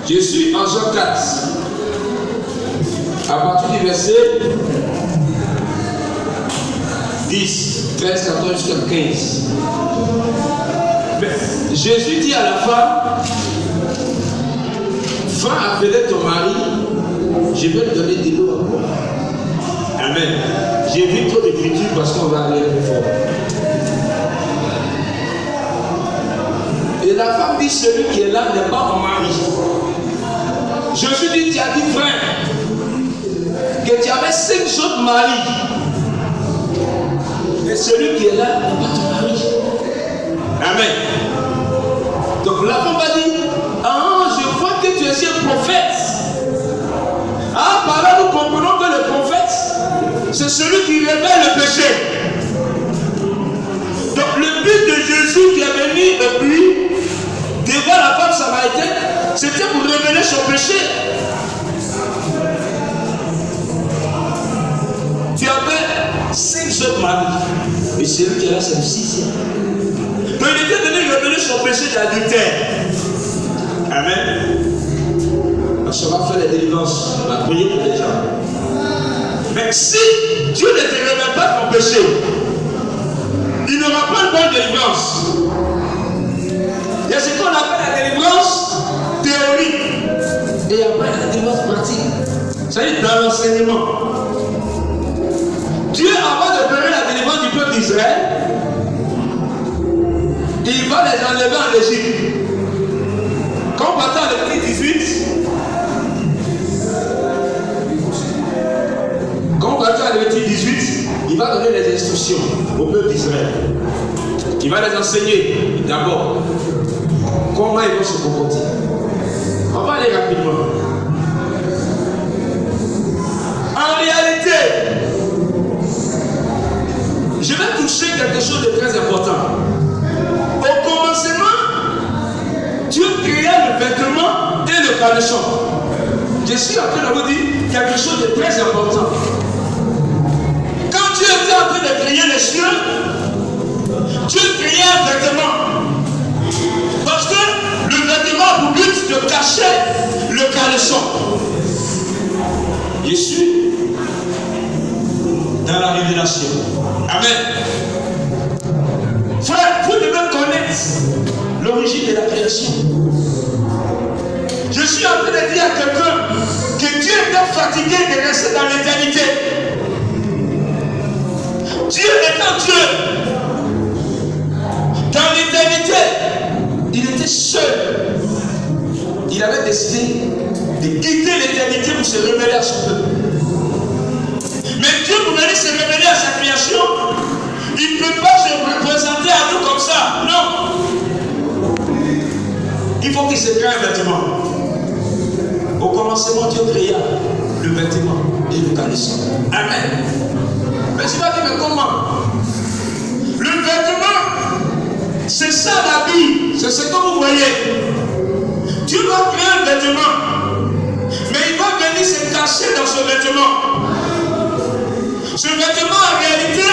Je suis en Jean 4. À partir du verset 10, 13, 14 jusqu'à 15. Mais Jésus dit à la femme, va appeler ton mari, je vais lui donner de l'eau à boire. Amen. J'évite trop d'écriture parce qu'on va aller plus fort. Et la femme dit, celui qui est là n'est pas mon mari. Jésus dit, tu as dit frère, que tu avais 5 autres maris. Et celui qui est là n'est pas ton mari. Amen. Donc la femme va dire, ah, je vois que tu es un prophète. Ah, par là nous comprenons que le prophète, c'est celui qui révèle le péché. Donc le but de Jésus qui est venu et puis devant la femme samaritaine, c'était pour révéler son péché. Tu avais 5 autres maris, et celui qui est là, c'est le 6e. Donc il était venu révéler son péché d'adultère. Amen. Ça va faire la délivrance, on va prier pour les gens. Mais si Dieu ne te révèle pas ton péché, il n'aura pas de bonne délivrance. Il y a ce qu'on appelle la délivrance théorique. Et il y a la délivrance pratique. C'est-à-dire dans l'enseignement. Dieu, avant de donner la délivrance du peuple d'Israël, il va les enlever en Égypte. Quand on partait en Lévitique 18, il va donner les instructions au peuple d'Israël. Il va les enseigner d'abord comment ils vont se comporter. On va aller rapidement. En réalité, je vais toucher quelque chose de très important. Au commencement, Dieu créa le vêtement et le caleçon. Je suis en train de vous dire quelque chose de très important. Quand Dieu était en train de créer les cieux, Dieu créait un vêtement. Parce que le vêtement a pour but de cacher le caleçon. Je suis dans la révélation. Amen. Frère, vous devez connaître l'origine de la création. Je suis en train de dire à quelqu'un que Dieu était fatigué de rester dans l'éternité. Dieu étant Dieu, dans l'éternité, il était seul. Il avait décidé de quitter l'éternité pour se révéler à son peuple. Mais Dieu, pour venir se révéler à sa création, il ne peut pas se représenter à nous comme ça. Non. Il faut qu'il se crée un vêtement. Au commencement, Dieu créa le vêtement et le caleçon. Amen. Mais tu vas dire, mais comment? Le vêtement, c'est ça la Bible. C'est ce que vous voyez. Dieu va créer un vêtement. Mais il va venir se cacher dans ce vêtement. Ce vêtement, en réalité,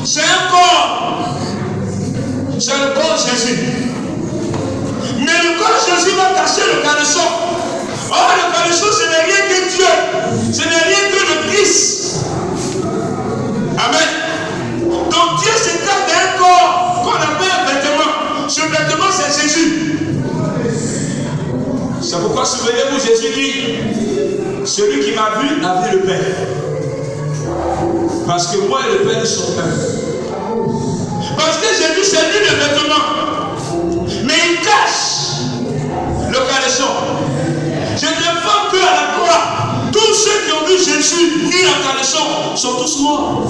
c'est un corps. C'est le corps de Jésus. Mais le corps de Jésus va cacher le caleçon. Or, le caleçon, ce n'est rien que Dieu. Ce n'est rien que le Christ. Amen. Donc, Dieu se cache d'un corps qu'on appelle un vêtement. Ce vêtement, c'est Jésus. C'est pourquoi, souvenez-vous, Jésus dit, celui qui m'a vu a vu le Père. Parce que moi et le Père sont un. Parce que Jésus, c'est lui le vêtement. Mais il cache le caleçon. Je défends qu'à la croix, tous ceux qui ont vu Jésus ni en caleçon sont tous morts.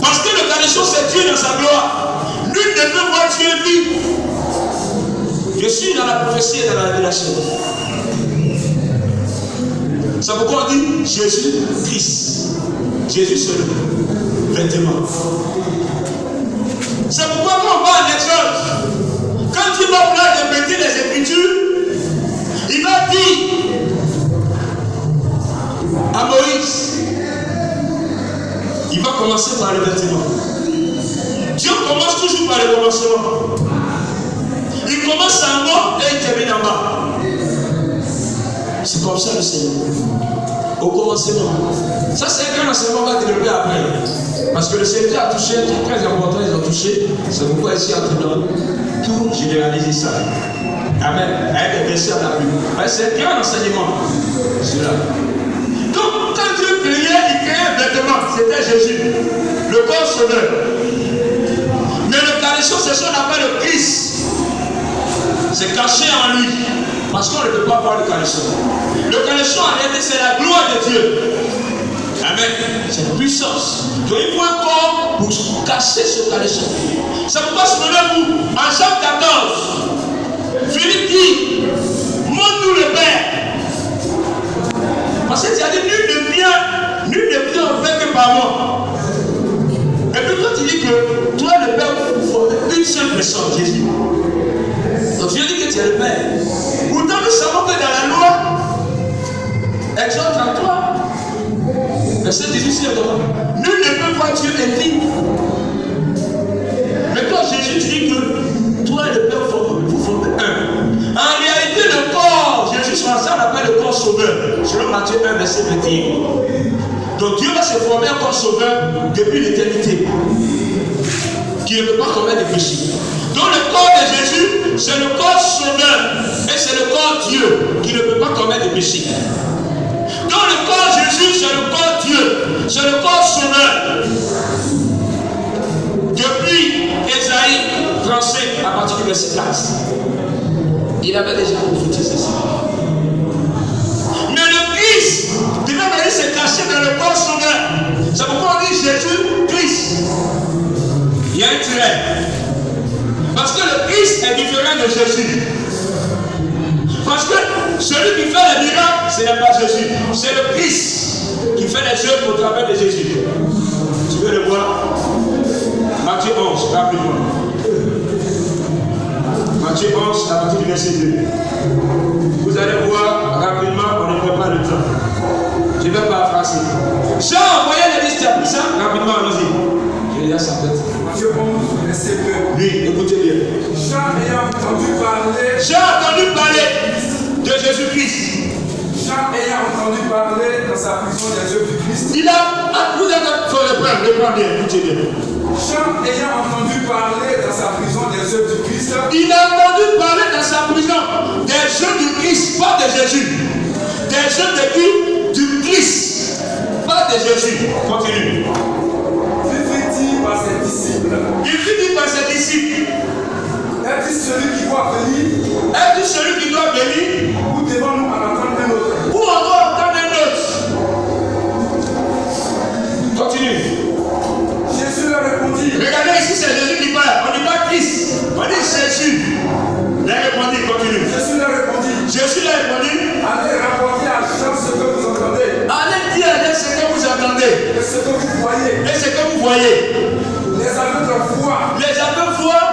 Parce que le caleçon, c'est Dieu dans sa gloire. Nul ne peut voir Dieu vivre. Je suis dans la prophétie et dans la révélation. C'est pourquoi on dit Jésus Christ. Jésus c'est le vêtement. C'est pourquoi quand on va en Exode, quand il va vouloir répéter les Écritures, il va dire à Moïse, il va commencer par le vêtement. Dieu commence toujours par le commencement. Il commence en haut et il termine en bas. C'est comme ça le Seigneur. Au commencement. Ça, c'est un grand enseignement qu'on va développer après. Parce que le Seigneur a touché un truc très important, ils ont touché. C'est pourquoi ici, en train de tout généraliser ça. Amen. Avec des versets à la Bible. C'est un grand enseignement. Cela. Donc, quand Dieu créait, il créait un vêtement. C'était Jésus, le corps sauveur. Mais le caleçon, c'est ce qu'on appelle le Christ. C'est caché en lui. Parce qu'on ne peut pas voir le caleçon. Le caleçon, en réalité, c'est la gloire de Dieu. Amen. C'est la puissance. Donc, il faut un corps pour cacher ce caleçon. C'est pourquoi, souvenez-vous, en Jean 14, Philippe dit, montre-nous le Père. Parce qu'il a dit, nul ne vient au Père que par moi. Et puis quand il dit que toi, le Père, vous formez une seule personne, Jésus. Donc Dieu dit que tu es le Père. Pourtant, nous savons que dans la loi, Exode 33, verset 18, nul ne peut voir Dieu et vivre. Mais quand Jésus dit que toi et le Père, vous formez un. En réalité, le corps, Jésus sur la scène appelle le corps sauveur. Selon Matthieu 1, verset 21. Donc Dieu va se former un corps sauveur depuis l'éternité, qui ne peut pas commettre des péchés. Donc le corps de Jésus, c'est le corps sauveur. Et c'est le corps Dieu qui ne peut pas commettre des péchés. Donc le corps Jésus, c'est le corps Dieu. C'est le corps sauveur. Depuis Ésaïe 35, à partir du verset 4, il avait déjà prophétisé ça. Mais le Christ devait venir se cacher dans le corps sauveur. C'est pourquoi on dit Jésus, Christ. Il y a un trait. Parce que le Christ est différent de Jésus. Parce que celui qui fait les miracles, ce n'est pas Jésus. C'est le Christ qui fait les œuvres au travers de Jésus. Tu veux le voir? Matthieu 11, rapidement. Matthieu 11, à partir du verset 2. Vous allez voir rapidement, on ne perd pas le temps. Je ne vais pas phraser. Jean a envoyé les listes à ça. Rapidement, allons-y. J'ai déjà sa tête. Matthieu 11, verset 2. Oui, écoutez bien. Jean ayant entendu parler de Jésus-Christ. Jean ayant entendu parler dans sa prison des œuvres du Christ. Il a. Vous êtes. Il faut le prendre bien, écoutez bien. Jean ayant entendu parler dans sa prison des œuvres du Christ. Il a entendu parler dans sa prison des œuvres du Christ, pas de Jésus. Des œuvres de qui? Du Christ, pas de Jésus. Continue. Il fut dit par ses disciples. Est-il celui qui doit venir? Ou devons-nous en attendre un autre? Ou on doit attendre un autre? Continue. Jésus leur répondit. Regardez ici, c'est Jésus qui parle. On ne dit pas Christ, on dit Jésus. Il répondit, continue. Jésus leur répondit. Allez rapporter à Jean ce que vous entendez. Allez dire à ce que vous entendez. Et ce que vous voyez. Les aveugles voient.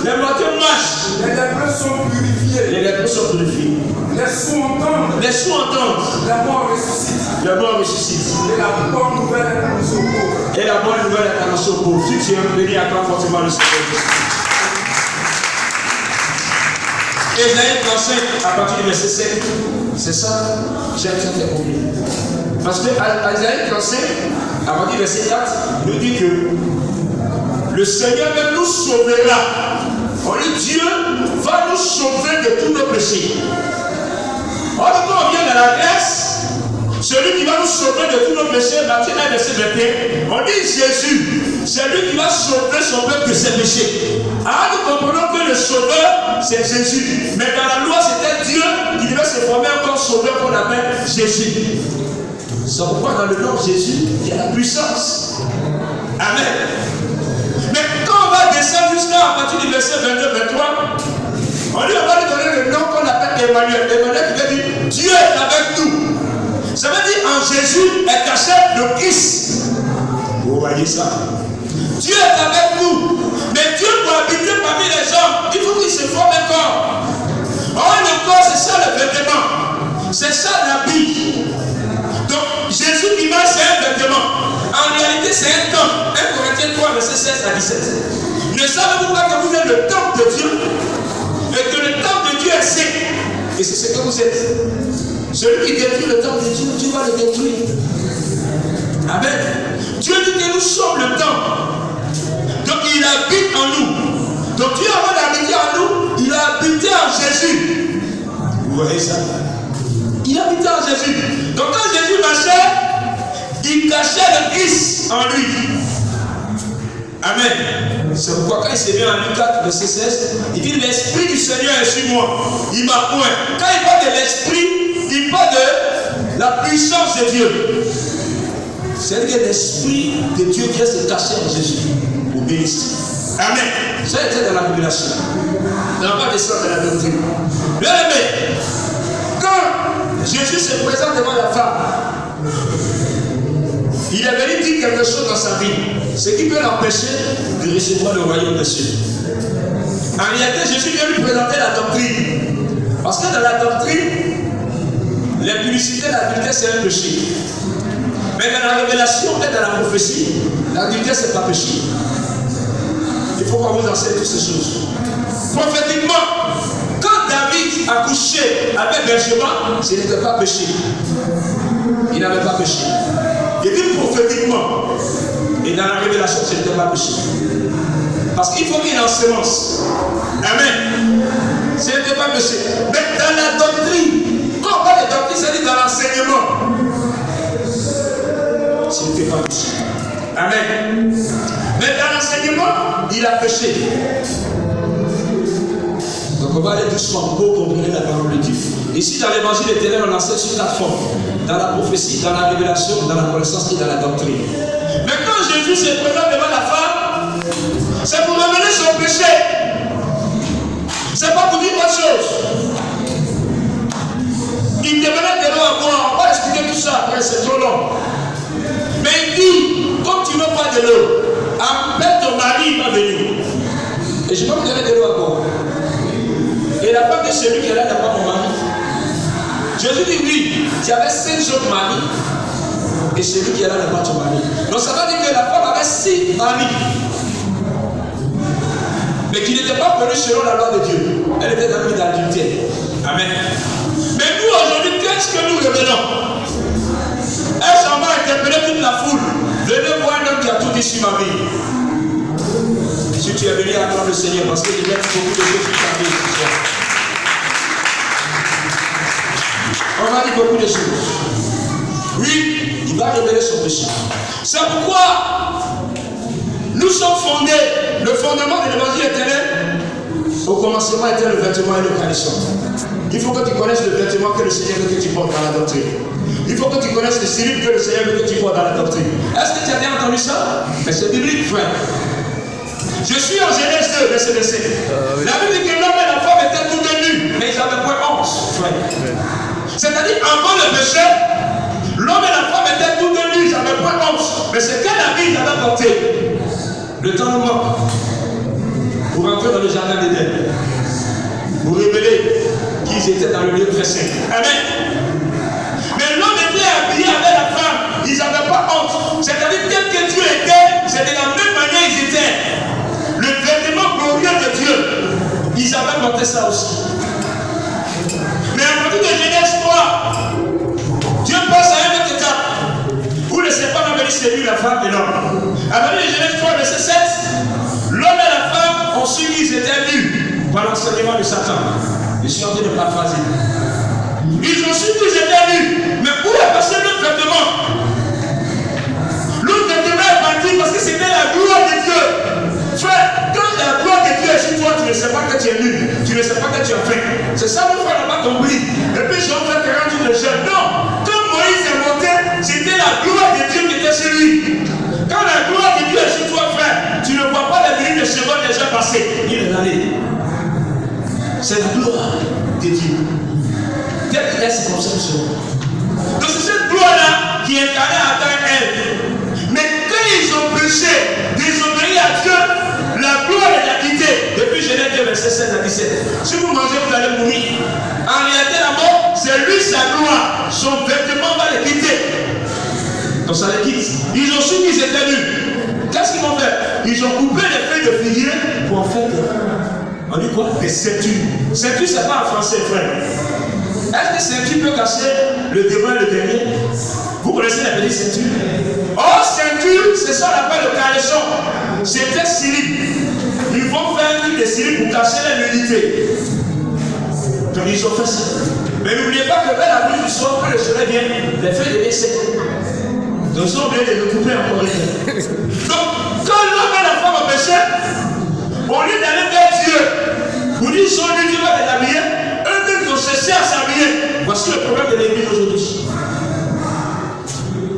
Les boiteux marchent. Les lépreux sont purifiés. Les sourds entendent. Les morts ressuscitent. Et la bonne nouvelle est annoncée aux pauvres. Si tu es béni à toi forcément le Seigneur. Ésaïe 35, à partir du verset 7. C'est ça, j'aime ça faire oublier. Parce que Ésaïe 35, à partir du verset 4, nous dit que le Seigneur même nous sauvera. On dit Dieu va nous sauver de tous nos péchés. Or, quand on vient de la Grèce, celui qui va nous sauver de tous nos péchés, Matthieu 1, verset 21, on dit Jésus, c'est lui qui va sauver son peuple de ses péchés. Alors nous comprenons que le sauveur, c'est Jésus. Mais dans la loi, c'était Dieu qui devait se former un corps sauveur qu'on appelle Jésus. C'est pourquoi dans le nom de Jésus, il y a la puissance. Amen. Mais quand on va descendre jusqu'à partir du verset 22-23, on va lui donner le nom qu'on appelle Emmanuel. Emmanuel qui veut dire Dieu est avec nous. Ça veut dire en Jésus est caché le Christ. Vous voyez ça? Dieu est avec nous. Mais Dieu doit habiter parmi les hommes. Il faut qu'il se forme un corps. Or le corps, c'est ça le vêtement. C'est ça l'habit. Donc Jésus qui marche, c'est un vêtement. En réalité, c'est un temple. 1 Corinthiens 3, verset 16 à 17. Ne savez-vous pas que vous êtes le temple de Dieu Celui qui détruit le temple de Dieu, Dieu va le détruire. Amen. Dieu dit que nous sommes le temple. Donc il habite en nous. Donc Dieu, avant d'habiter en nous, il a habité en Jésus. Vous voyez ça? Il habitait en Jésus. Donc quand Jésus marchait, il cachait le Christ en lui. Amen. C'est pourquoi quand il s'est mis en Luc 4, verset 16, il dit l'Esprit du Seigneur est sur moi. Il m'a point. Quand il parle de l'Esprit, il parle de la puissance de Dieu. C'est-à-dire que l'Esprit de Dieu vient se cacher en Jésus. Au ministre. Amen. Ça était dans la révélation. On n'a pas descendre de la doctrine. Bien aimé, quand Jésus se présente devant la femme, il est venu dire quelque chose dans sa vie, ce qui peut l'empêcher de recevoir le royaume des cieux. En réalité, Jésus vient lui présenter la doctrine. Parce que dans la doctrine, l'impudicité et l'adultère, c'est un péché. Mais dans la révélation et dans la prophétie, l'adultère, ce n'est pas péché. Il faut qu'on vous enseigne toutes ces choses. Prophétiquement, quand David a couché avec Bathsheba, ce n'était pas péché. Il n'avait pas péché. Il dit prophétiquement. Et dans la révélation, ce n'était pas péché. Parce qu'il faut qu'il y ait une enseignement. Amen. Ce n'était pas péché. Mais dans la doctrine, quand on parle de doctrine, c'est-à-dire dans l'enseignement, ce n'était pas péché. Amen. Mais dans l'enseignement, il a péché. Donc on va aller doucement pour comprendre la parole de Dieu. Ici dans l'évangile éternel, on enseigne sur 4 formes. Dans la prophétie, dans la révélation, dans la connaissance et dans la doctrine. Mais quand Jésus se présente devant la femme, c'est pour ramener son péché. C'est pas pour dire autre chose. Il demandait de l'eau à boire. On va expliquer tout ça après, c'est trop long. Mais il dit, comme tu ne veux pas de l'eau, appelle ton mari, il va venir. Et je vais vous donner de l'eau à boire. Et la femme de celui qui est là n'a pas mon mari. Jésus dit oui, tu avais 5 autres maris. Et celui qui est là n'a pas ton mari. Donc ça veut dire que la femme avait 6 maris. Mais qui n'était pas connu selon la loi de Dieu. Elle était dans le d'adultère. Amen. Mais nous aujourd'hui, qu'est-ce que nous révélons? Est-ce qu'on va interpeller toute la foule? Venez voir un homme qui a tout dit sur ma vie. Si tu es venu acclamer le Seigneur, parce qu'il y a beaucoup de choses sur ta vie ce soir. On va dire beaucoup de choses. Oui, il va révéler son péché. C'est pourquoi nous sommes fondés. Le fondement de l'évangile éternel, au commencement était le vêtement et le caleçon. Il faut que tu connaisses le vêtement que le Seigneur veut que tu portes dans la doctrine. Il faut que tu connaisses le cilibre que le Seigneur veut que tu portes dans la doctrine. Est-ce que tu as bien entendu ça? Mais c'est biblique, frère. Je suis en Genèse 2, verset 27. La Bible dit que l'homme et la femme étaient tous deux nus, mais ils n'avaient point honte, frère. C'est-à-dire, avant le péché, l'homme et la femme étaient tous deux nus, ils n'avaient point honte. Mais c'est quel habit ils avaient porté? Le temps nous manque. Pour rentrer dans le jardin d'Éden. Pour révéler qu'ils étaient dans le lieu très saint. Amen. Mais l'homme était habillé avec la femme. Ils n'avaient pas honte. C'est-à-dire, tel que Dieu était, c'est de la même manière ils étaient. Le vêtement glorieux de Dieu. Ils avaient monté ça aussi. Mais à partir de Genèse 3, Dieu passe à une autre étape. Où le serpent va venir séduire la femme et l'homme. À partir de Genèse 3, verset 7, l'homme et la femme ont su qu'ils étaient nus par l'enseignement de Satan. Je suis en train de paraphraser. Ils ont su qu'ils étaient nus. Mais où est passé l'autre vêtement? L'autre vêtement est parti parce que c'était la gloire de Dieu. Frère, quand la gloire de Dieu est sur toi, tu ne sais pas que tu es nu. Tu ne sais pas que tu as faim. C'est ça que mon frère n'a pas compris. Et puis j'ai fait 40 jours de jeûne. Non, quand Moïse est monté, c'était la gloire de Dieu qui était sur lui. Quand la gloire de Dieu est sur toi, frère, tu ne vois pas les lignes de secondes déjà passées. Il est allé. C'est la gloire de Dieu. Tel qu'il est, c'est comme ça. Donc c'est cette gloire-là qui incarnait Adam et Ève. Mais quand ils ont péché, désobéi à Dieu, la gloire les a quittés. Depuis Genèse 2, verset 16 à 17. Si vous mangez, vous allez mourir. En réalité, la mort, c'est lui sa gloire. Son vêtement va les quitter. Donc ça les quitte. Ils ont su qu'ils étaient nus. Qu'est-ce qu'ils vont faire? Ils ont coupé les feuilles de figuier pour en faire on dit quoi? Des ceintures. Ceinture, c'est pas en français, frère. Est-ce que ceinture peut cacher le devant et le derrière. Vous connaissez la petite ceinture? Oh, ceinture, c'est ça qu'on appelle le caleçon. C'était slip. Ils vont faire des slips pour cacher la nudité. Donc ils ont fait ça. Mais n'oubliez pas que vers la nuit du soir, quand le soleil vient, les feuilles deviennent secs. Donc ils ont oublié de le couper encore. Donc, quand l'homme et la femme ont péché, au lieu d'aller vers Dieu, pour dire ils sont venus, Dieu va les habiller, eux-mêmes ils ont cessé à s'habiller. Voici le problème de l'église aujourd'hui.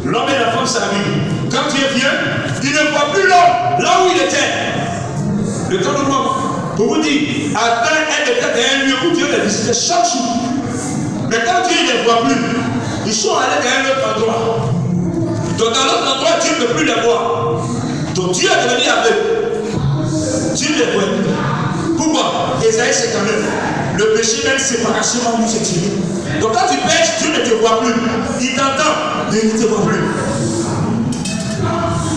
L'homme et la femme s'habillent. Quand Dieu vient, il ne voit plus l'homme là où il était. Le temps de mort. Pour vous dire, Adam était dans un lieu où Dieu les visitait chaque jour. Mais quand Dieu ne les voit plus, ils sont allés dans un autre endroit. Donc dans l'autre endroit, Dieu ne peut plus les voir. Donc Dieu est devenu aveugle. Dieu les voit. Pourquoi? Ésaïe 59. Le péché même séparation nous est tiré. Donc quand tu pêches, Dieu ne te voit plus. Il t'entend, mais il ne te voit plus.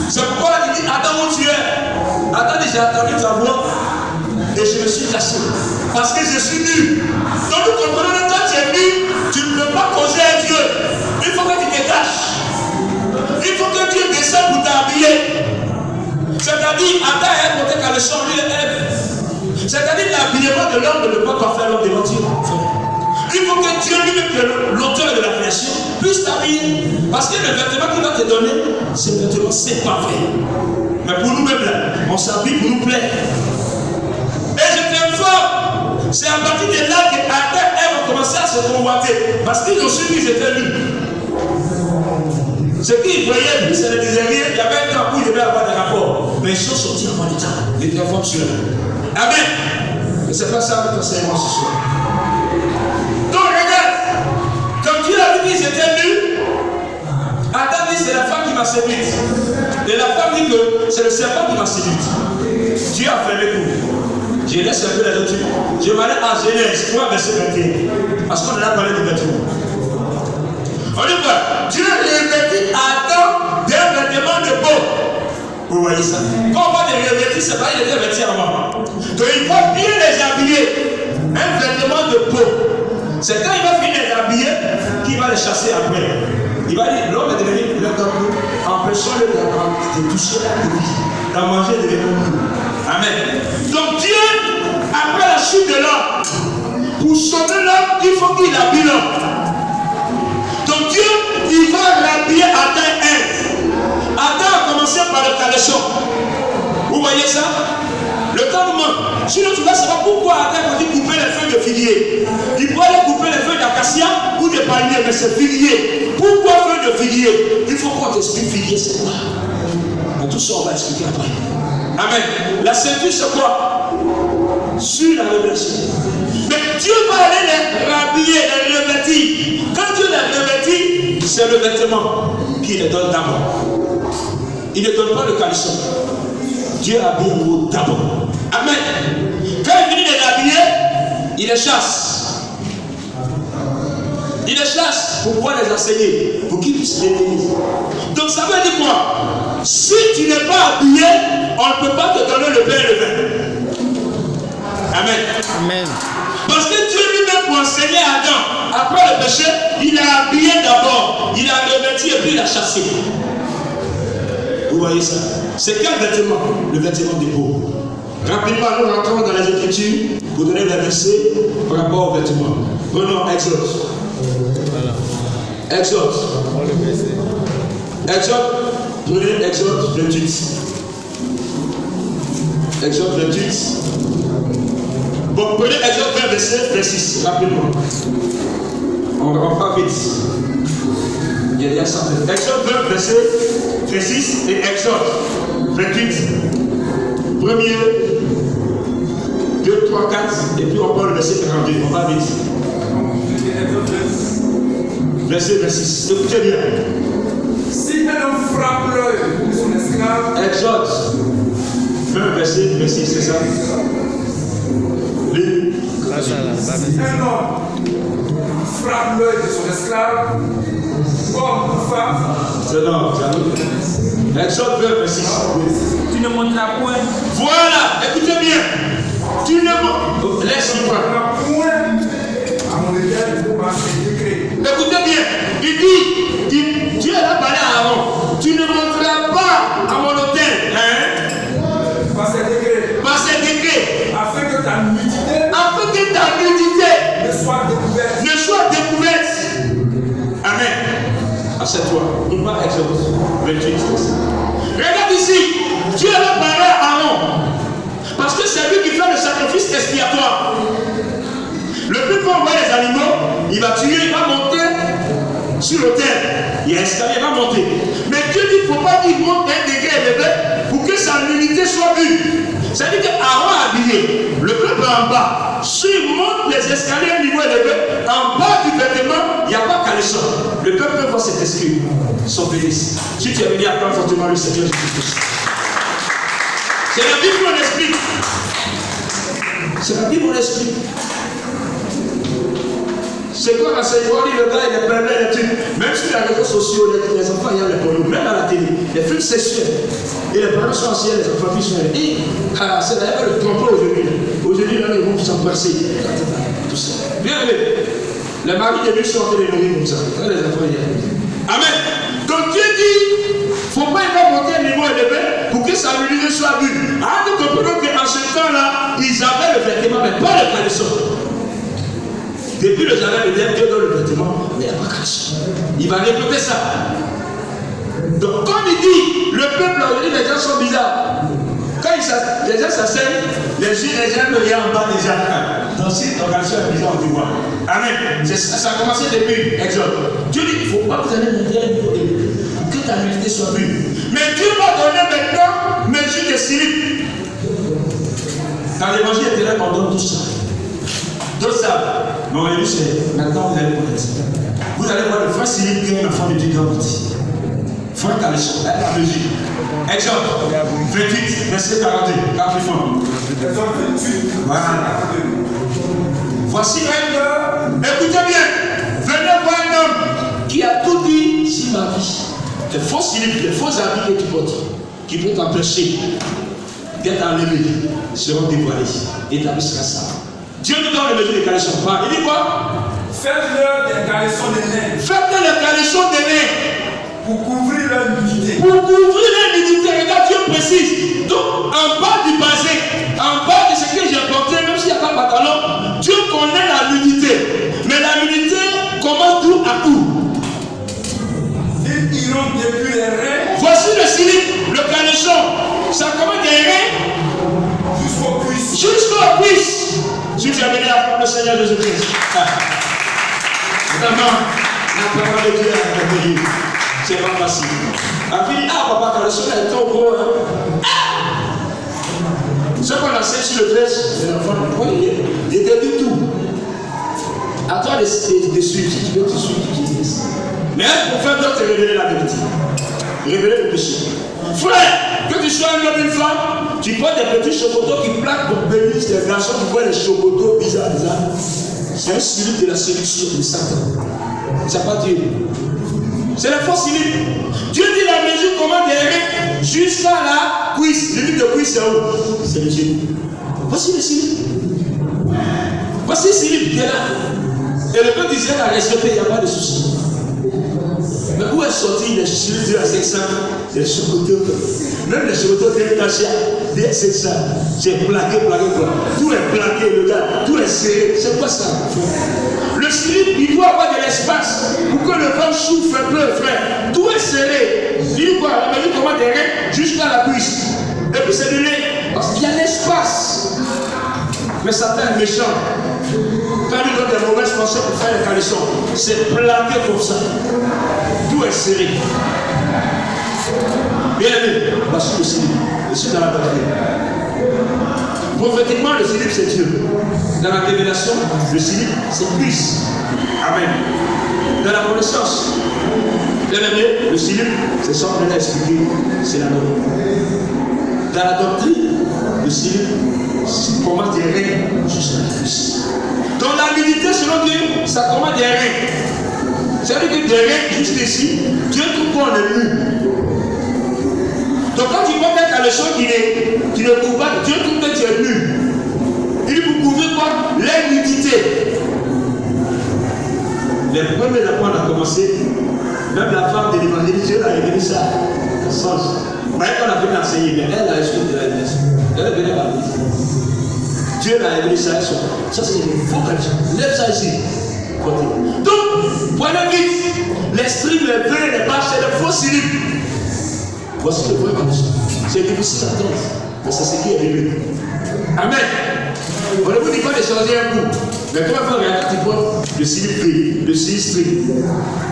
C'est pourquoi il dit, Adam, où tu es? Adam dit, j'ai entendu ta voix et je me suis caché. Parce que je suis nu. Donc nous comprenons que quand tu es nu, tu ne peux pas causer à Dieu. Il faut que tu te caches. Il faut que Dieu descende pour t'habiller. C'est-à-dire, Adam est monté quand le champ, lui et Ève. C'est-à-dire, l'habillement de l'homme ne peut pas faire l'homme devant Dieu. Il faut que Dieu lui-même, l'auteur de la création, puisse t'habiller. Parce que le vêtement qu'il va te donner, ce vêtement, c'est parfait. Mais pour nous-mêmes, là, on s'habille pour nous plaire. Et je t'informe, c'est à partir de là que Adam et Ève ont commencé à se convoiter. Parce qu'ils ont su qu'ils étaient nus. Ce qu'ils voyaient, ça ne disait rien. Il y avait un temps où ils devaient avoir des rapports. Mais ils sont sortis avant le temps. Les t'informe sur eux. Amen. Et c'est pas ça notre enseignement ce soir. Donc regarde, quand Dieu a vu qu'ils étaient nus, Adam dit c'est la femme qui m'a séduite. Et la femme dit que c'est le serpent qui m'a séduite. Dieu a fait le coup. Je laisse un peu la doctrine. Je m'arrête à Genèse 3, verset 21. Parce qu'on a parlé de vêtements. On dit quoi? Dieu revêtit Adam d'un vêtement de peau. Vous voyez ça? Quand on va les revêtir, c'est pas il était vêtu avant. Donc il faut bien les habiller. Un vêtement de peau. C'est quand il va finir les habiller qu'il va les chasser après. Il va dire, l'homme est devenu le temple, empêchant-le de toucher la vie, d'en manger de l'économie. Amen. Donc Dieu, après la chute de l'homme, pour sauver l'homme, il faut qu'il habille l'homme. Donc Dieu, il va l'habiller Adam et Ève. Adam a commencé par le caleçon. Vous voyez ça? Le temps nous manque. Sinon tu vas savoir pourquoi Adam a dit couper les feuilles de figuier. Il pourrait aller couper les feuilles d'acacia ou de palmier, mais c'est figuier. Pourquoi feuilles de figuier? Il faut qu'on t'explique figuier c'est quoi. Mais tout ça on va expliquer après. Amen. La ceinture c'est quoi? Sur la révélation. Mais Dieu va aller les rhabiller, les revêtir. Quand Dieu les revêtit, c'est le vêtement qui les donne d'abord. Il ne donne pas le caleçon. Dieu habille nous d'abord. Amen. Quand il finit de les habiller, il les chasse. Il les chasse pour pouvoir les enseigner, pour qu'ils puissent les bénir. Donc ça veut dire quoi? Si tu n'es pas habillé, on ne peut pas te donner le pain et le vin. Amen. Amen. Parce que Dieu lui-même pour enseigner à Adam, après le péché, il a habillé d'abord, il a revêti et puis il a chassé. Vous voyez ça? C'est quel vêtement? Le vêtement des pauvres. Rapidement, nous rentrons dans les Écritures pour donner les versets par rapport aux vêtements. Prenons Exode. Exode. Exode. Prenez Exode 28. Exode 28. Bon, prenez Exode 20, verset 6, rapidement. On va vite. Il y a ça. Exode 20, verset 6 et Exode 28. Premier, 2, 3, 4, et puis on prend le verset 42. On va vite. Verset 26. Écoutez bien. Si un homme frappe l'œil de son esclave. Exode 20, verset 26, c'est ça? Si un homme frappe l'œil de son esclave, homme ou femme. C'est non, c'est Exode 20, verset 6. Tu ne monteras point. Voilà, écoutez bien. Tu ne monteras point. Point à mon éternel par ses décrets. Écoutez bien, Dieu a parlé à Aaron, tu ne monteras pas à mon autel, Par ses décrets. par ces décrets, Afin que ta nudité afin que ta nudité ne soit découverte. ne soit découverte. Amen. Assieds-toi. On va Exode 28. Regarde ici. Dieu a parlé à Aaron. Parce que c'est lui qui fait le sacrifice expiatoire. Le peuple va envoyer les animaux, il va tuer, il va monter sur l'autel. Il y a un escalier, il va monter. Mais Dieu dit qu'il ne faut pas qu'il monte un degré élevé pour que sa nudité soit vue. C'est-à-dire qu'Aaron a habillé le peuple en bas. S'il monte les escaliers à un niveau élevé, en bas du vêtement, il n'y a pas caleçon. Le peuple peut voir cet esprit. Son bénis. Si tu es venu apprendre fortement le Seigneur Jésus-Christ. C'est la Bible mon esprit. C'est la Bible mon esprit. C'est quoi l'enseignement, le gars, il est pervers, les trucs. Même sur les réseaux sociaux, les enfants, il y a les pornos, même à la télé, les films sexuels. Et les parents sont anciens, les enfants sont anciens. Et c'est d'ailleurs le trompeau aujourd'hui. Aujourd'hui, là, ils vont s'embrasser. Tout ça. Bien vu. Les maris de lui sont en train de nourrir comme ça. Les enfants, il y a. Amen. Donc Dieu dit, il ne faut pas monter un niveau élevé pour que sa nudité soit vue. Ah, nous comprenons qu'en ce temps-là, ils avaient le vêtement, mais pas le caleçon. Depuis le jardin de Dieu dans le vêtement, mais il n'y a pas caché. Il va répéter ça. Donc, comme il dit, le peuple aujourd'hui, les gens sont bizarres. Quand les gens s'asseyent, les gens ne regardent en bas déjà. Donc, si l'organisation est bizarre, on dit quoi. Amen. Ça a commencé depuis Exode. Dieu dit qu'il ne faut pas que vous allez monter un niveau élevé pour que ta nudité soit vue. Mais Dieu va donner maintenant mesure de slip. Dans l'évangile éternel, on donne tout ça. D'autres savent. Mais on dit, c'est maintenant vous allez connaître. Vous allez voir le frère Cyril qui est un enfant de Dieu petit. Frère Caleçon, elle a mesure. Exode 28, verset 42. Exode 28, voilà. 42. Voici un. Écoutez bien. Venez voir un homme qui a tout dit sur ma vie. Les faux Cyril, les faux habits que tu portes, qui vont t'empêcher d'être enlevé, seront dévoilés. Établissera ça. Dieu nous donne les mesures des caleçons. Il dit quoi? Faites-leur des caleçons de lin. Faites-leur des caleçons de lin. Pour couvrir leur nudité. Pour couvrir leur nudité. Regarde, Dieu précise. Donc, en bas du basé, en bas de ce que j'ai porté, même s'il n'y a pas de pantalon, Dieu connaît la nudité. Mais la nudité commence d'où à où? Ils iront depuis les reins. Voici le slip, le caleçon. Ça commence des reins Jusqu'aux cuisses. jusqu'aux cuisses. Si tu as venu apprendre le Seigneur Jésus-Christ. Vraiment, la parole de Dieu est merveilleuse. C'est pas facile. La fille dit, ah papa, quand le soleil est trop gros, ce qu'on enseigne sur le flèche, c'est l'enfant. Il était du tout. À toi de suivre, si tu veux, tu suis, tu dis. Mais pour faire d'autres, te révéler la vérité. Révéler le péché. Frère, que tu sois un homme ou une femme, tu prends des petits chocotos qui plaquent pour bénir des garçons qui voient les chocotos bizarres. C'est un slip de la séduction de Satan. Ça n'a pas Dieu. C'est le faux slip. Dieu dit la mesure comment des reins jusqu'à la cuisse. Le but de cuisse, c'est où? C'est le genou. Voici le slip. Voici le slip qui est là. Et le peuple d'Israël a respecté, il n'y a pas de souci. Mais où est sorti les cheveux de la 500, les chocotos? Même les chocotos de Kasia, des 500, c'est plaqué. Tout est plaqué, le gars, tout est serré. C'est quoi ça? Le slip, il doit avoir de l'espace pour que le vent souffle un peu, frère. Tout est serré. Il dit quoi? La mesure comment des reins jusqu'à la cuisse. Et puis c'est du lait. Parce qu'il y a l'espace. Mais Satan est méchant. Quand il donne des mauvaises pensées pour faire les caleçons, c'est plaqué comme ça. Tout est serré. Bien aimé, voici le slip. Je suis dans la bataille. Prophétiquement, le slip c'est Dieu. Dans la révélation, le slip c'est Christ. Amen. Dans la connaissance, bien aimé, le slip, c'est ça qu'on a expliqué, c'est la norme. Dans la doctrine, le slip, c'est comment des reins jusqu'à la cuisse. Dans la nudité, selon Dieu, ça commence des reins. C'est-à-dire que des reins, juste ici, Dieu tout qu'on est nu. Donc quand tu portes un caleçon qui ne couvre pas, Dieu tout que tu es nu. Il dit pour couvrir quoi? La nudité. les enfants ont commencé, même la femme de l'évangéliste, Dieu a révélé ça. Ça change. Mais quand on a venu enseigner, mais elle a reçu de la jeunesse. Elle est venue à l'église. Dieu l'a révélé ça. Ça, c'est une faux tradition. Lève ça ici. Donc, prenez vite. Les streams, les vœux, les bâches, c'est des faux signes. Voici le vrai condition. C'est difficile à entendre. Mais c'est ce qui est révélé. Amen. On ne vous dit pas de changer un coup. Mais comment faire regarder tu vois le signe V, le signe string.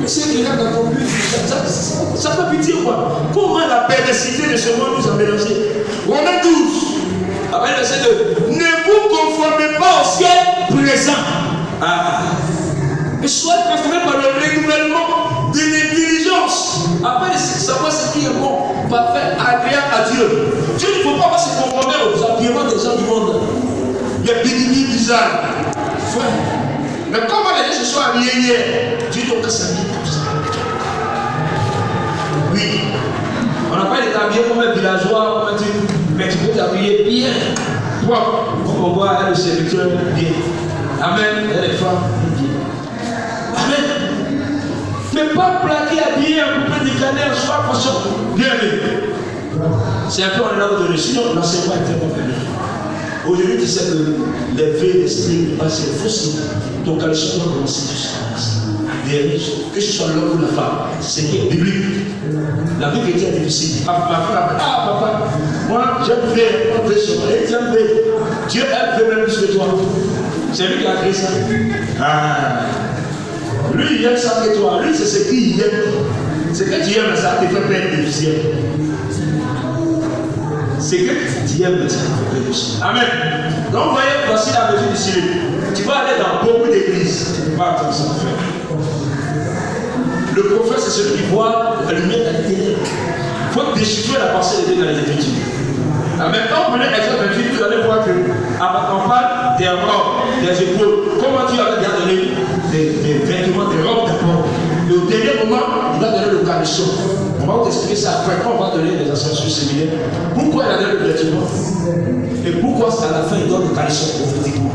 Mais c'est que les gars n'entendent plus. Ça peut plus dire quoi. Comment la perversité de ce monde nous a mélangé. Romains 12. Après le verset 2. Ne vous conformez pas au ciel présent. Mais soyez transformés par le renouvellement de l'intelligence. Après, savoir ce qui est bon, parfait, agréable à Dieu. Dieu ne faut pas se conformer aux habillements des gens du monde. Les bénédicts bizarres. Frère. Mais comment les gens se sont habillés hier? Dieu doit pas s'habiller comme ça. Oui. On n'a pas été habillé comme un villageois, comme un truc. Mais tu peux t'habiller bien. Toi, comme on voit, elle, le serviteur, bien. Amen. Elle est femme, bien. Amen. Mais pas plaqué, habillé, un peu décalé, en soi, façon. Bien, bien. C'est un peu en ordre de le sinon, l'enseignement est très bon. Aujourd'hui, tu sais que les vœux, les strings, c'est faux. Donc, à l'échelle, on commence tout ça. Que ce soit l'homme ou la femme, c'est ce qui est biblique. La vie chrétienne est difficile. Papa, moi, j'aime faire, on veut sur moi, j'aime faire. Dieu aime faire même plus que toi. C'est lui qui a créé ça. Lui, il aime ça que toi. Lui, c'est ce qu'il aime. C'est que tu aimes ça, te fait plein de difficile. C'est que tu aimes ça. Amen. Donc, voyez, voici la mesure du ciel. Tu vas aller dans beaucoup d'églises. Tu ne vas pas attendre ça faire. Le prophète, c'est celui qui voit la lumière dans les ténèbres. Il faut déchiffrer la pensée de Dieu dans les Écritures. Amen. Quand vous prenez l'exemple 28, vous allez voir que, on parle des robes, des épaules. Comment Dieu avait déjà donné des vêtements, des robes d'abord. Et au dernier moment, il va donner le caleçon. On va vous expliquer ça après. Quand on va donner des ascensions similaires, pourquoi il a donné le vêtement et pourquoi à la fin il donne le caleçon prophétiquement.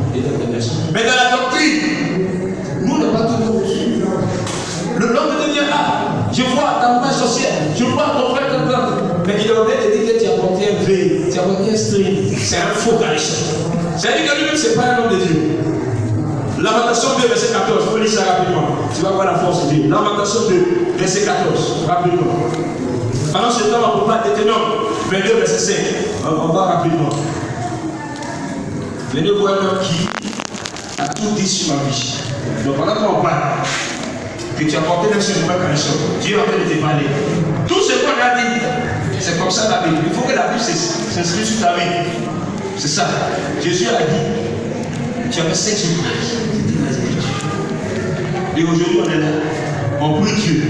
Mais dans la doctrine, nous n'avons pas tout le monde. Le lendemain vient, je vois ta main sorcière, je vois ton frère comme ça. Mais il aurait dit que tu as porté un V, tu as porté un string. C'est un faux caleçon. C'est-à-dire que lui-même, ce n'est pas un homme de Dieu. Lamentation 2, verset 14, il faut lire ça rapidement. Tu vas voir la force de Dieu. Lamentation 2, verset 14, rapidement. Pendant ce temps, on ne peut pas détenir. 22, verset 5. On va rapidement. Venez voir un homme qui a tout dit sur ma vie. Donc pendant qu'on parle, que tu as porté dans ce nouvel caleçon, Dieu est en train de te parler. Tout ce qu'on a dit, c'est comme ça la Bible. Il faut que la Bible s'inscrive sur ta vie. C'est ça. Jésus a dit, tu avais 5 jours. Et aujourd'hui, on est là. On prie Dieu.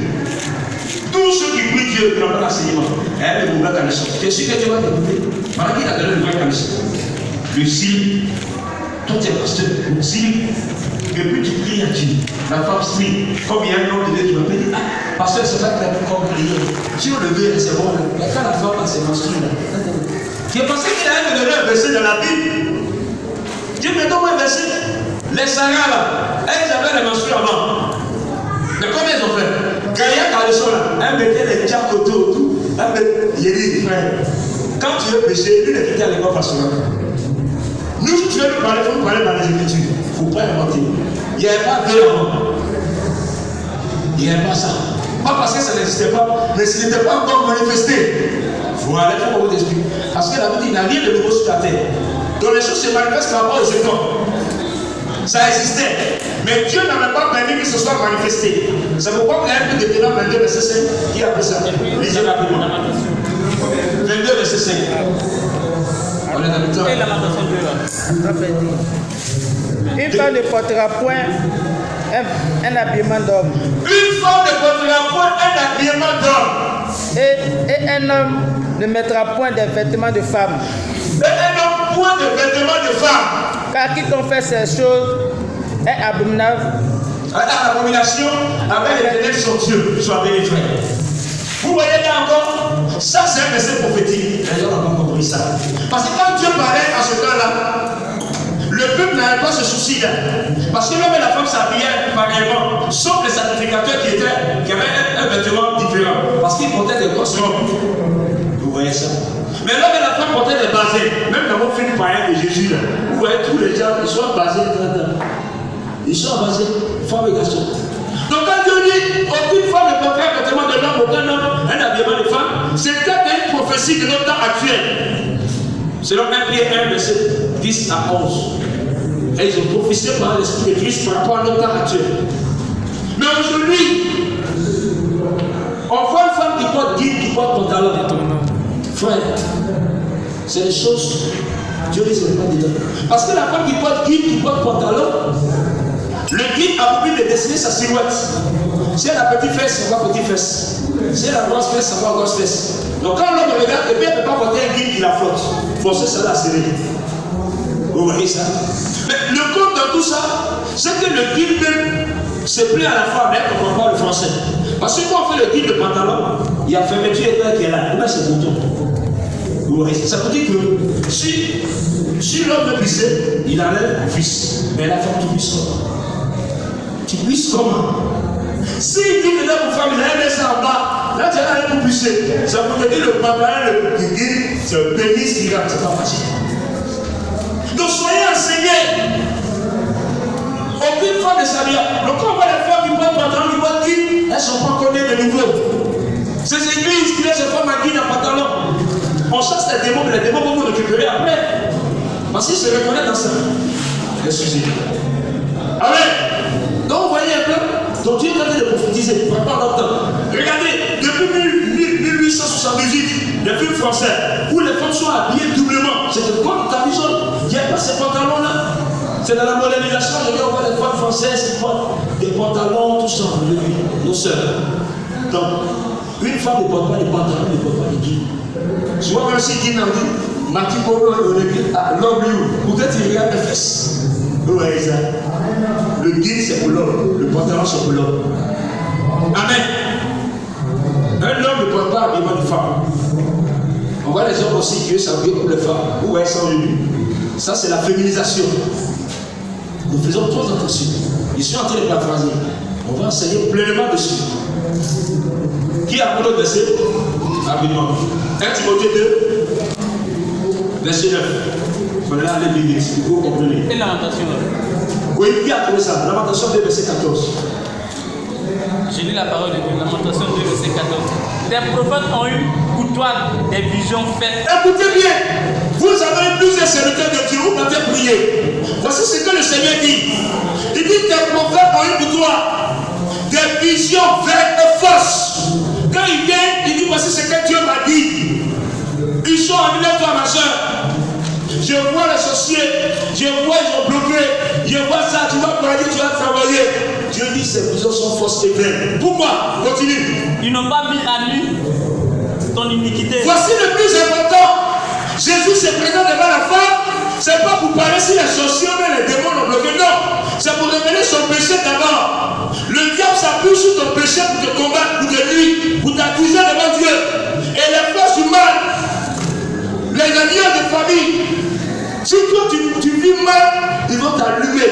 Tous ceux qui prient Dieu, qui n'ont pas l'enseignement, elle est le nouvel caleçon. Tu es sûr que tu vas t'écouter. Voilà qui a donné le nouvel caleçon. Le signe, toi tu es pasteur, le signe. Et puis tu pries à Dieu. La femme strie, comme il y a un homme de Dieu qui m'appelle, pasteur, c'est ça que tu as pu comme prier. Sur le verre, c'est bon. Mais quand la femme a ses menstrues là, tu as pensé qu'il allait me donner un verset dans la Bible. Dieu me donne un verset. Les Sarah là, elles avaient les menstrues avant. Mais comment ils ont fait? Gaïa Caleçon là, elle mettait les diacres autour, elle mettait Yéli, frère. Quand tu veux pécher, lui ne quittait à l'école pastorale. Nous, si tu veux nous parler, il faut nous parler dans les Écritures. Il ne faut pas inventer. Il n'y avait pas de avant. Il n'y avait pas ça. Pas parce que ça n'existait pas, mais ce n'était pas encore manifesté. Voilà, il faut vous expliquer. Parce que la Bible dit, il n'y a rien de nouveau sur la terre. Donc les choses se manifestent par rapport aux époques. Ça existait. Mais Dieu n'avait pas permis que ce soit manifesté. C'est pourquoi il y a un peu de Ténor 22, verset 5, qui a fait ça. Lisez rapidement. 22, verset 5. On est dans le temps. Et Lamentation 2 là. Une femme ne portera point un habillement d'homme. Une femme ne portera point un habillement d'homme. Et un homme ne mettra point de vêtements de femme. Et un homme point de vêtements de femme. Car quiconque fait ces choses est abominable. L'abomination avec les ténèbres sont Dieu. Sois béni, frère. Vous voyez là encore, ça c'est un verset prophétique. Les gens n'ont pas compris ça. Parce que quand Dieu parlait à ce temps-là, le peuple n'avait pas ce souci-là. Parce que l'homme et la femme s'habillaient pareillement, sauf les sacrificateurs qui avaient un vêtement différent, parce qu'ils portaient des grosses robes. Vous voyez ça? Mais là, la femme portait des basés, même dans mon film païen de Jésus, là, vous voyez tous les gens, ils sont basés, ils sont basés, femmes et garçons. Donc quand Dieu dit, aucune femme ne portera un vêtement de l'homme, aucun homme, un habillement de femme, c'était une prophétie de notre temps actuel. Selon 1 Pierre 1, verset 10 à 11. Et ils ont prophétisé par l'Esprit de Christ par rapport à notre temps actuel. Mais aujourd'hui, on voit une femme qui porte guide, qui porte pantalon. Frère, c'est des choses, Dieu dit, ce n'est pas dedans. Parce que la femme qui porte guide, qui porte pantalon, le guide a pour but de dessiner sa silhouette. Si elle a petite fesse, on voit petite fesse. Si elle a grosse fesse, on voit grosse fesse. Donc quand l'homme regarde, le père ne peut pas porter un guide qui la flotte. Forcer ça la serrer. Vous voyez ça? Mais le compte dans tout ça, c'est que le guide même se plaît à la femme, elle ne comprend pas le français. Parce que quand on fait le guide de pantalon, il y a fermeture éclair qui est là. Comment c'est bouton? Vous voyez ça? Ça veut dire que si l'homme veut pisser, il enlève le fils. Mais la femme, tu pisses comment? Tu pisses comment? Si il dit que là pour femme, il a mis ça en bas, là tu as allé pour pisser. Ça veut dire le pantalon, le guide, c'est un pénis qui rentre, c'est pas facile. Donc soyez enseignés. Aucune femme ne s'habille. Donc quand on voit les femmes qui portent pantalon, qui portent guide, elles ne sont pas connues de nouveau. Ces églises qui laissent les femmes en guide en pantalon, on chasse les démons, mais les démons vont nous récupérer après. Parce qu'ils se reconnaissent dans ça. Excusez-moi. Amen. Donc vous voyez un peu, donc Dieu est en train de prophétiser, pas longtemps. Regardez, depuis 1878, les films français, où les femmes sont habillées doublement, c'est que comme ta vision, il n'y a pas ces pantalons-là. C'est dans la modernisation, on voit les femmes françaises qui portent des pantalons, tout ça, nos sœurs. Donc, une femme ne porte pas des pantalons, ne porte pas des guides. Souvent, même si dit dans le Martin Polo, l'homme, peut-être il regarde les fesses. Vous voyez ça? Le guide c'est pour l'homme, le pantalon c'est pour l'homme. Amen. Un homme ne porte pas l'habillement de femme. On voit les hommes aussi qui veulent s'habiller pour les femmes. Vous voyez ça aujourd'hui? Ça c'est la féminisation. Nous faisons trop attention. Je suis en train de paraphraser. On va enseigner pleinement dessus. Qui a pour l'autre verset? Habillement. 1 Timothée 2, verset 9. Il faut aller vite, vous comprenez. Et lamentation. Oui, qui a trouvé ça? Lamentation 2, verset 14. J'ai lu la parole de Dieu, Lamentation 2, verset 14. Des prophètes ont eu pour toi des visions faites. Écoutez bien, vous avez plusieurs serviteurs de Dieu, vous partez prier. Voici ce que le Seigneur dit. Il dit des prophètes ont eu pour toi des visions faites et fausses. Quand il vient, il dit voici ce que Dieu m'a dit. Ils sont amenés toi, ma soeur. Je vois les sorciers, je vois ils ont bloqué, je vois ça, tu vas travailler, tu vas travailler. Dieu dit ces visions sont fausses et vaines. Pourquoi? Continue. Ils n'ont pas mis à nu ton iniquité. Voici le plus important. Jésus se présente devant la femme. C'est pas pour parler si les sorciers mais les démons l'ont bloqué. Non. C'est pour révéler son péché d'abord. Le diable s'appuie sur ton péché pour te combattre, pour te nuire, pour t'accuser devant Dieu. Et les forces du mal, les alliances de famille, si toi tu vis mal, ils vont t'allumer.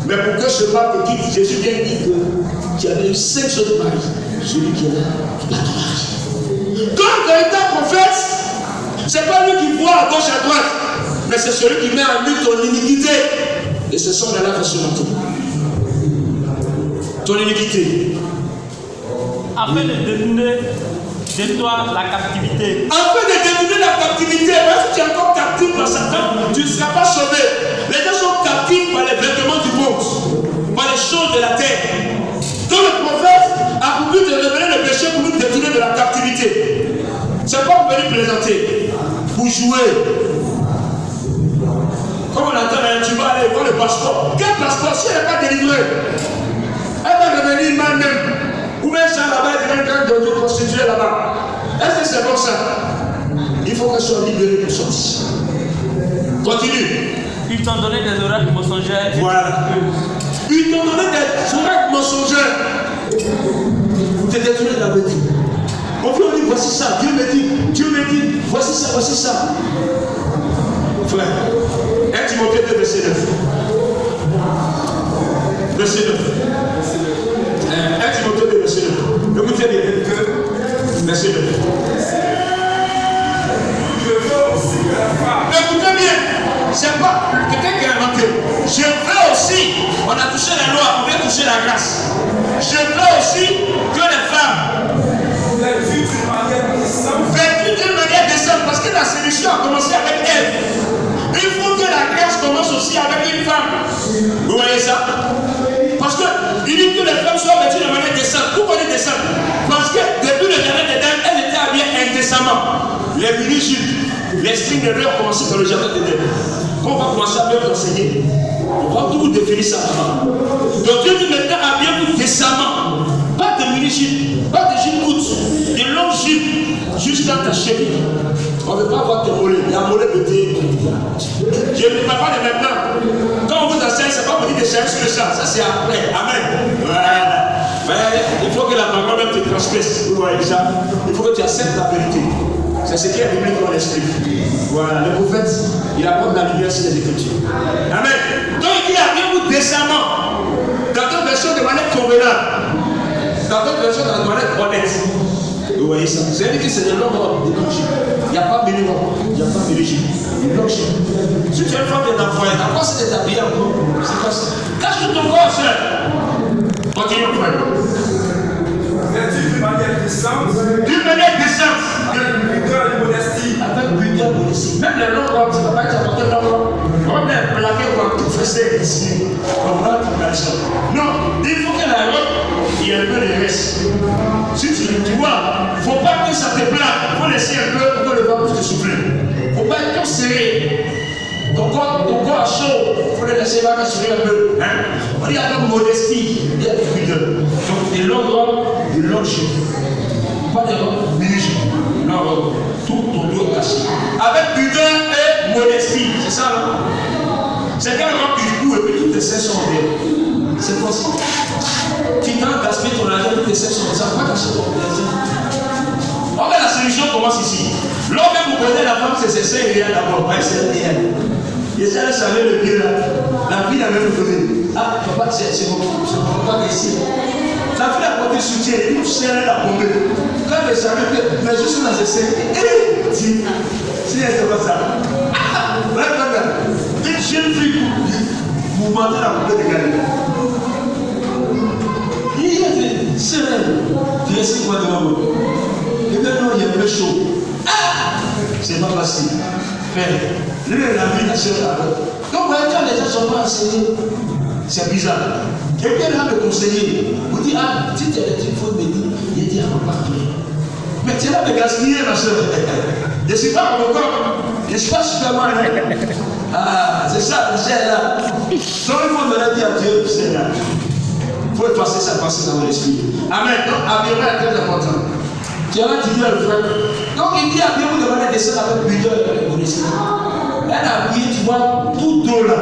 Mais pour que ce mal te quitte, Jésus vient dire que tu avais eu 5 choses de mari. Celui qui est là, il a ton mari. Donc, quand il t'a prophète, c'est pas lui qui voit à gauche à droite, mais c'est celui qui met en lui ton iniquité. Et ce sont les lèvres sur ton iniquité. Afin de détourner de toi la captivité. Afin de détourner la captivité, parce que tu es encore captif par Satan, tu ne seras pas sauvé. Les gens sont captifs par les vêtements du monde, par les choses de la terre. Donc le prophète a voulu te révéler le péché pour nous détourner de la captivité. C'est pas pour venir présenter, pour jouer. Comme on entend, tu vas aller voir le passeport. Quel passeport? Si elle n'est pas délivrée, elle va revenir mal-même. Ou même ça là-bas, il y a quelqu'un de prostituée là-bas. Est-ce que c'est comme ça? Il faut qu'elle soit libérée pour sortir. Continue. Ils t'ont donné des oracles mensongers. Voilà. Ils t'ont donné des oracles mensongers pour te détruire la vie. On peut dire voici ça, Dieu me dit, voici ça, voici ça. Frère, 1 Timothée 2, verset 9. Verset 9. je veux aussi que les femmes vêtues d'une manière décente. vêtues d'une manière décente, parce que la séduction a commencé avec elle. Il faut que la grâce commence aussi avec une femme. Vous voyez ça? Parce que il dit que les femmes soient vêtues de manière décente. Pourquoi elle est décente? Parce que depuis le jardin d'Éden, elles étaient habillées indécemment. Les mini-jupes, les strings de ont commencé dans le jardin d'Éden. Quand on va commencer à bien vous enseigner, on va tout définir ça avant. Donc Dieu dit maintenant habillez-vous décemment. Pas de mini-jupes, pas de jupes courtes, de longues jupes jusqu'à ta cheville. On ne veut pas voir tes mollets, la mollet de tes. Je ne parle pas de maintenant. Quand on vous enseigne, ce n'est pas pour dire de chercher sur le champ, ça c'est après. Amen. Voilà. Mais il faut que la parole même te transmette. Vous voyez ça? Il faut que tu acceptes la vérité. C'est ce qui est biblique dans l'esprit. Voilà, le prophète, il apporte la lumière sur les Écritures. Amen. Donc il dit habillez-vous décemment. Dans d'autres versions de manière convenable. Dans d'autres versions de manière honnête. Vous voyez ça? C'est-à-dire que c'est des longues robes, des longues jupes. Il n'y a pas mini robe, il n'y a pas mini jupe. Des longues jupes. Si tu es une femme qui est en foyer, t'as quoi c'est d'être habillé encore? C'est quoi ça? Cache tout ton corps, frère. Continue, frère. Vêtues d'une manière décente. D'une manière décente. Avec pudeur et modestie. Avec pudeur et modestie. Même les longues robes, tu ne vas pas être apporté longue robe. On est plaqué pour tout fesser ici. On va tout faire. Non, il faut que la robe, il y ait un peu de reste. Si tu vois, il ne faut pas que ça te plaque. Il faut laisser un peu pour que le vent puisse te souffler. Il ne faut pas être trop serré. Ton corps a chaud. Il faut le laisser sourire un peu. Hein? On dit avec modestie, il y a des pudeur. Donc des longues robes, des longues jupes. Pas des robes mini-jupes. Non, tout ton dos caché. Avec pudeur et modestie. C'est ça, non? C'est qu'un robe du cou et puis toutes tes seins sont en dehors. C'est possible. Tu t'en gaspilles ton argent, toutes tes seins sont en dehors. Ça va pas cacher ton plaisir. En fait, la solution commence ici. Lorsque vous prenez la femme, c'est ses seins et rien d'abord. Ouais, c'est rien. Et ça, elle savait le pied là. La fille avait le donné. Ah, papa, c'est mon papa ici. La fille a porté soutien, il nous serrait la bombe. Quand elle savait que, mais je suis dans ses seins. Si elle était comme ça. Ah, une jeune fille, vous mentez la bombe de Galilée. Il a dit, c'est vrai. Tu es si quoi devant moi? Et maintenant, il y a un peu chaud. Ah, c'est pas facile. Mais, lui, il a mis la soeur là. Donc, vous voyez, quand les gens ne sont pas enseignés, c'est bizarre. Et puis, elle va me conseiller. Vous dites, ah, si tu as des trucs, il faut me dire. Il dit, ah, on va pas prier. Mais tu es là me gaspiller, ma soeur. Je ne suis pas encore. Je ne suis pas super mal. Ah, c'est ça, c'est là. Donc, il faut me dire à Dieu, c'est là. Il faut effacer sa pensée dans l'esprit. Amen. Donc, habiller est très important. Tu as dit le frère. Donc, il dit habillez-vous de manière décente avec pudeur et avec modestie. Elle a habillé, tu vois, tout dos là.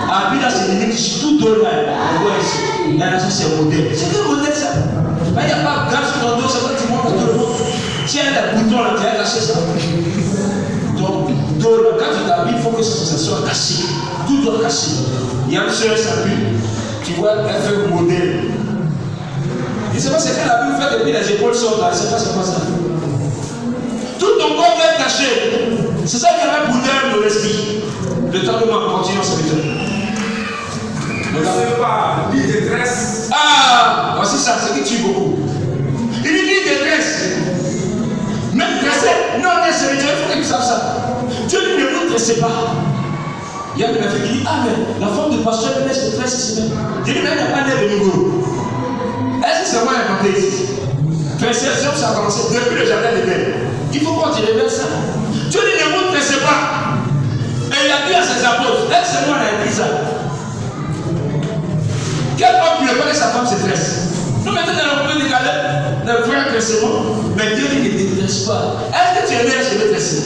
Habillé là, c'est limite, tout dos là. On voit ici. Là, c'est modèle. C'est quel modèle ça? Il n'y a pas de grâce sur ton dos, c'est quand tu montes à tout le monde. Tiens, les boutons là, tu as caché ça. Donc, dos là, quand tu t'habilles, il faut que ça soit caché. Tout doit cacher. Il y a une soeur qui s'habille. Tu vois, elle fait le modèle. Je ne sais pas ce qu'elle a pu faire depuis les épaules sortent là. Je ne sais pas c'est quoi ça. Tout ton corps doit être caché. C'est ça qu'il y avait pudeur de l'esprit. Le temps de moi, continuons ce méthode. Ne sais pas, ni détresse. Ah, voici ça, c'est qui tue beaucoup. Il dit ni détresse. Même tressé. Non, les serviteurs, il faut qu'ils savent ça. Dieu dit ne vous tressez pas. Il y a une fille qui dit, ah mais la femme de pasteur elle laisse le tresse ici même. Je dis, mais elle n'a pas l'air de niveau. Est-ce que c'est moi qui ai inventé ici? Tressation, ça a commencé depuis le jardin d'Éden. Il faut qu'on te révèle ça. Dieu dit ne vous tressez pas. Et il a dit à ses apôtres, est-ce que c'est moi qui ai écrit ça? Quel homme qui reconnaît sa femme se tresse? Nous mettons dans le point de Calais, le vrai tressement, mais Dieu dit ne te tresse pas. Est-ce que tu es né, je vais tresser?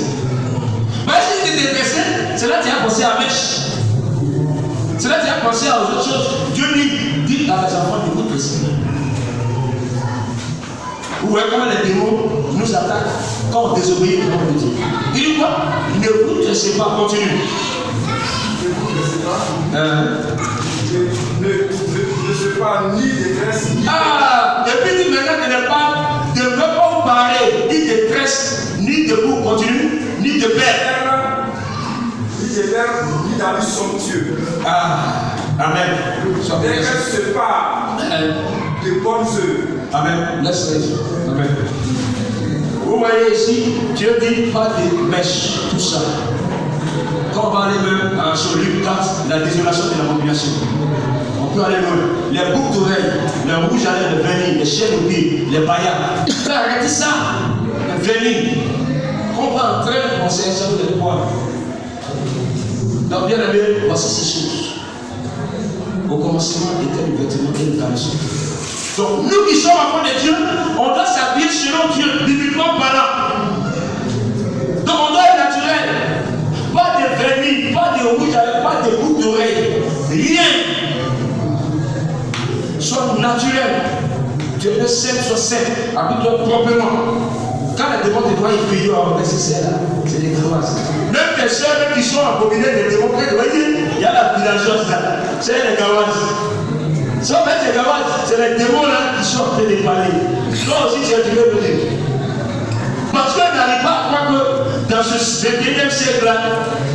Mais si tu te tressé, c'est là que tu as pensé à mèche. C'est là que tu as pensé à autre chose. Dieu dit à mes enfants de vous tresser. Vous voyez comment les démons nous attaquent quand on désobéit au nom de Dieu. Il dit quoi? Ne vous tressez pas, continue. Ne sais pas ni détresse ni. Ah! Et puis il dit maintenant de ne pas vous parler ni de détresse, ni de vous, continue, ni de père. Ni de père, ni d'habits somptueux. Ah! Amen. Dès qu'elle se part de bonnes œuvres. Amen. Laisse-les. Amen. Vous voyez ici, Dieu dit pas de mèches, tout ça. Quand on va aller même sur Luc 4, la désolation de la population. On peut aller loin. Les boucles d'oreilles, les rouges à lèvres, les vénines, les chaînes au pied, les paillards. Arrêtez ça. Les vénines. Quand on va entrer, on s'est installé de quoi. Donc bien aimé, voici ces choses. Au commencement était le vêtement et le caleçon. Donc nous qui sommes enfants de Dieu, on doit s'habiller selon Dieu, bibliquement parlant. Donc on doit être naturel. Pas de vernis, pas de rouge, pas de boucles d'oreilles. Rien. Sois naturel. Dieu est saint, sois saint. Habille-toi proprement. Quand la demande de toi est payée, c'est là. C'est des crevasses. Même les soeurs qui sont abominées des démons, vous voyez, il y a la villageoise là. C'est les gawazes. Si on met les gawazes, c'est les démons là qui sont en train de parler. Toi aussi, tu es du même. Parce qu'on n'arrive pas à croire que dans ce 21e siècle là,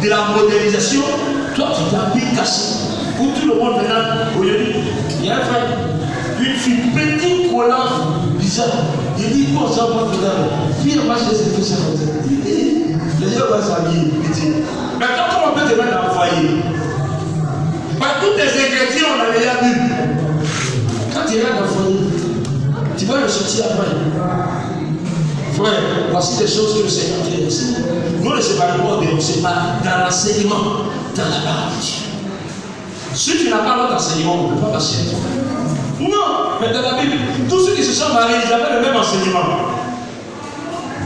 de la modernisation, toi tu t'habilles cassé. Pour tout le monde maintenant, aujourd'hui, il y a un frère, une fille petite collante, bizarre. Il dit, bon, ça va te puis moi je sais que ça va te les gens vont s'habiller. Mais quand on peut te mettre dans le foyer, par tous tes ingrédients, on a déjà vu. Quand tu rentres dans le foyer, tu vas le sortir après. Frère, voici des choses que le Seigneur t'a enseignées. Nous ne séparons pas de l'enseignement dans l'enseignement, dans la parole de Dieu. Si tu n'as pas l'autre enseignement, on ne peut pas passer à toi. Non, mais dans la Bible, tous ceux qui se sont mariés, ils avaient le même enseignement.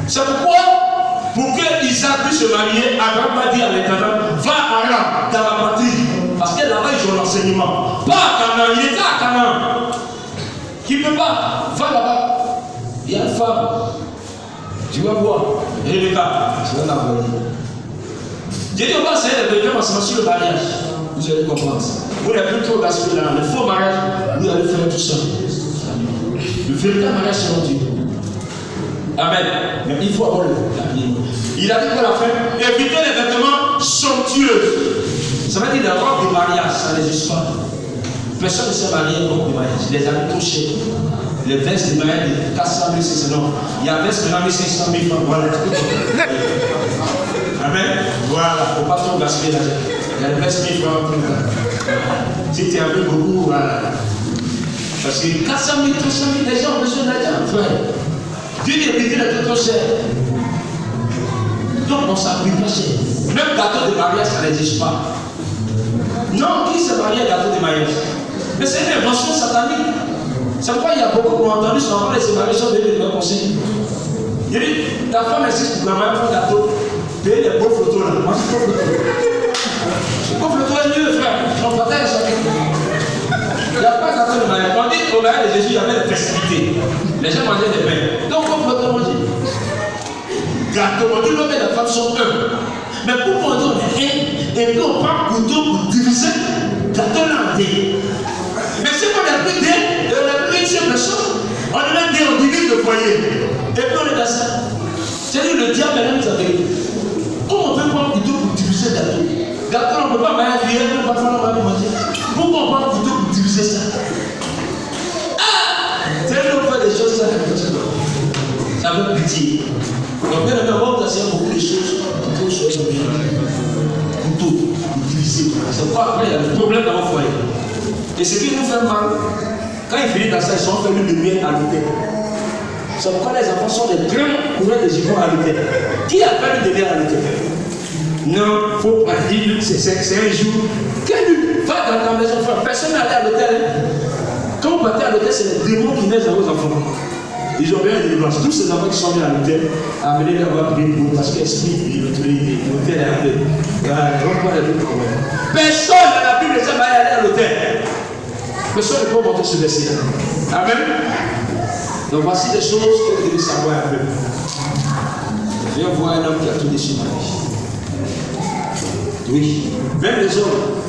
C'est pourquoi, pour que Isaac puisse se marier, Abraham va dire à l'Éternel, va à Aram, dans la patrie. Parce que là-bas, ils ont l'enseignement. Pas à Canaan, il était à Canaan. Qui ne peut pas, va là-bas. Il y a une femme. Tu vas voir, Rebecca, tu vas la voir. J'ai dit, on va essayer de faire enseignement sur le mariage. Vous allez comprendre. Vous n'avez plus trop gaspillé là. Le faux mariage, vous allez faire tout ça. Le véritable mariage, c'est mon Dieu. Amen. Mais il faut avoir la vie. Il a dit pour la fin, évitez les vêtements somptueux. Ça veut dire les robes de mariage, ça n'existe pas. Personne ne s'est marié en robe de mariage. Les habits touchés. Les vestes de mariage de 400 000, c'est non. Il y a vestes de 500 000 francs. Voilà. Amen. Voilà. Il ne faut pas trop gaspiller là. Il y a les vestes 1000 francs. Si tu as vu beaucoup, voilà. Parce que 400 000, 300 000, les gens ont besoin d'argent, frère. Dieu dit éviter les trop cher. Donc on s'appuie pas cher. Même gâteau de mariage, ça n'existe pas. Non, qui s'est marié à gâteau de mariage? Mais c'est une invention satanique. C'est pourquoi il y a beaucoup qui ont entendu son enfant et se marier sur des conseils. Il dit, ta femme existe pour la mariage un gâteau. Paye les beaux photos là. Moi, je peux photos. Je peux photos est mieux, frère. On partage chacun. Il n'y a pas gâteau de mariage. On dit au mariage de Jésus, il y avait des festivités. Les gens mangeaient des pains. Donc, on peut manger. Gâteau, on dit l'homme et la femme sont un. Mais pourquoi on dit on est un? Et puis on prend un couteau pour diviser gâteau là en deux. Mais si on n'a plus deux, on n'a plus une seule personne. On est même deux, on divise le foyer. Et puis on est dans ça. C'est-à-dire le diable est là, nous avait. Comment on peut prendre un couteau pour diviser le gâteau? Gâteau, on ne peut pas manger, on ne peut pas manger. Pourquoi on prend un couteau pour diviser ça? Ah! C'est là qu'on fait des choses, ça veut pitié. Donc, bien évidemment, on va essayer beaucoup de choses pour que ce soit bien. Couteau, utiliser. C'est pourquoi après, il y a des problèmes dans mon foyer. Et ce qui nous fait mal, quand ils finissent dans ça, ils sont fait une lumière à l'hôtel. C'est pourquoi les enfants sont des grands courants des ivres à l'hôtel. Qui a fait une lumière à l'hôtel? Non, il ne faut pas dire, c'est un jour. Quel va dans ta maison, frère? Personne n'est allé à l'hôtel. Quand vous partez à l'hôtel, c'est les démons qui naissent dans vos enfants. Ils ont bien une délivrance. Tous ces enfants qui sont venus à l'hôtel, amenez-les à voir prier pour parce que l'esprit, l'hôtel est appelé. Personne dans la Bible ne sait pas aller à l'hôtel. Personne ne peut monter ce verset. Amen. Donc voici des choses que vous devez savoir un peu. Viens voir un homme qui a tout déçu dans la vie. Oui. Même les hommes.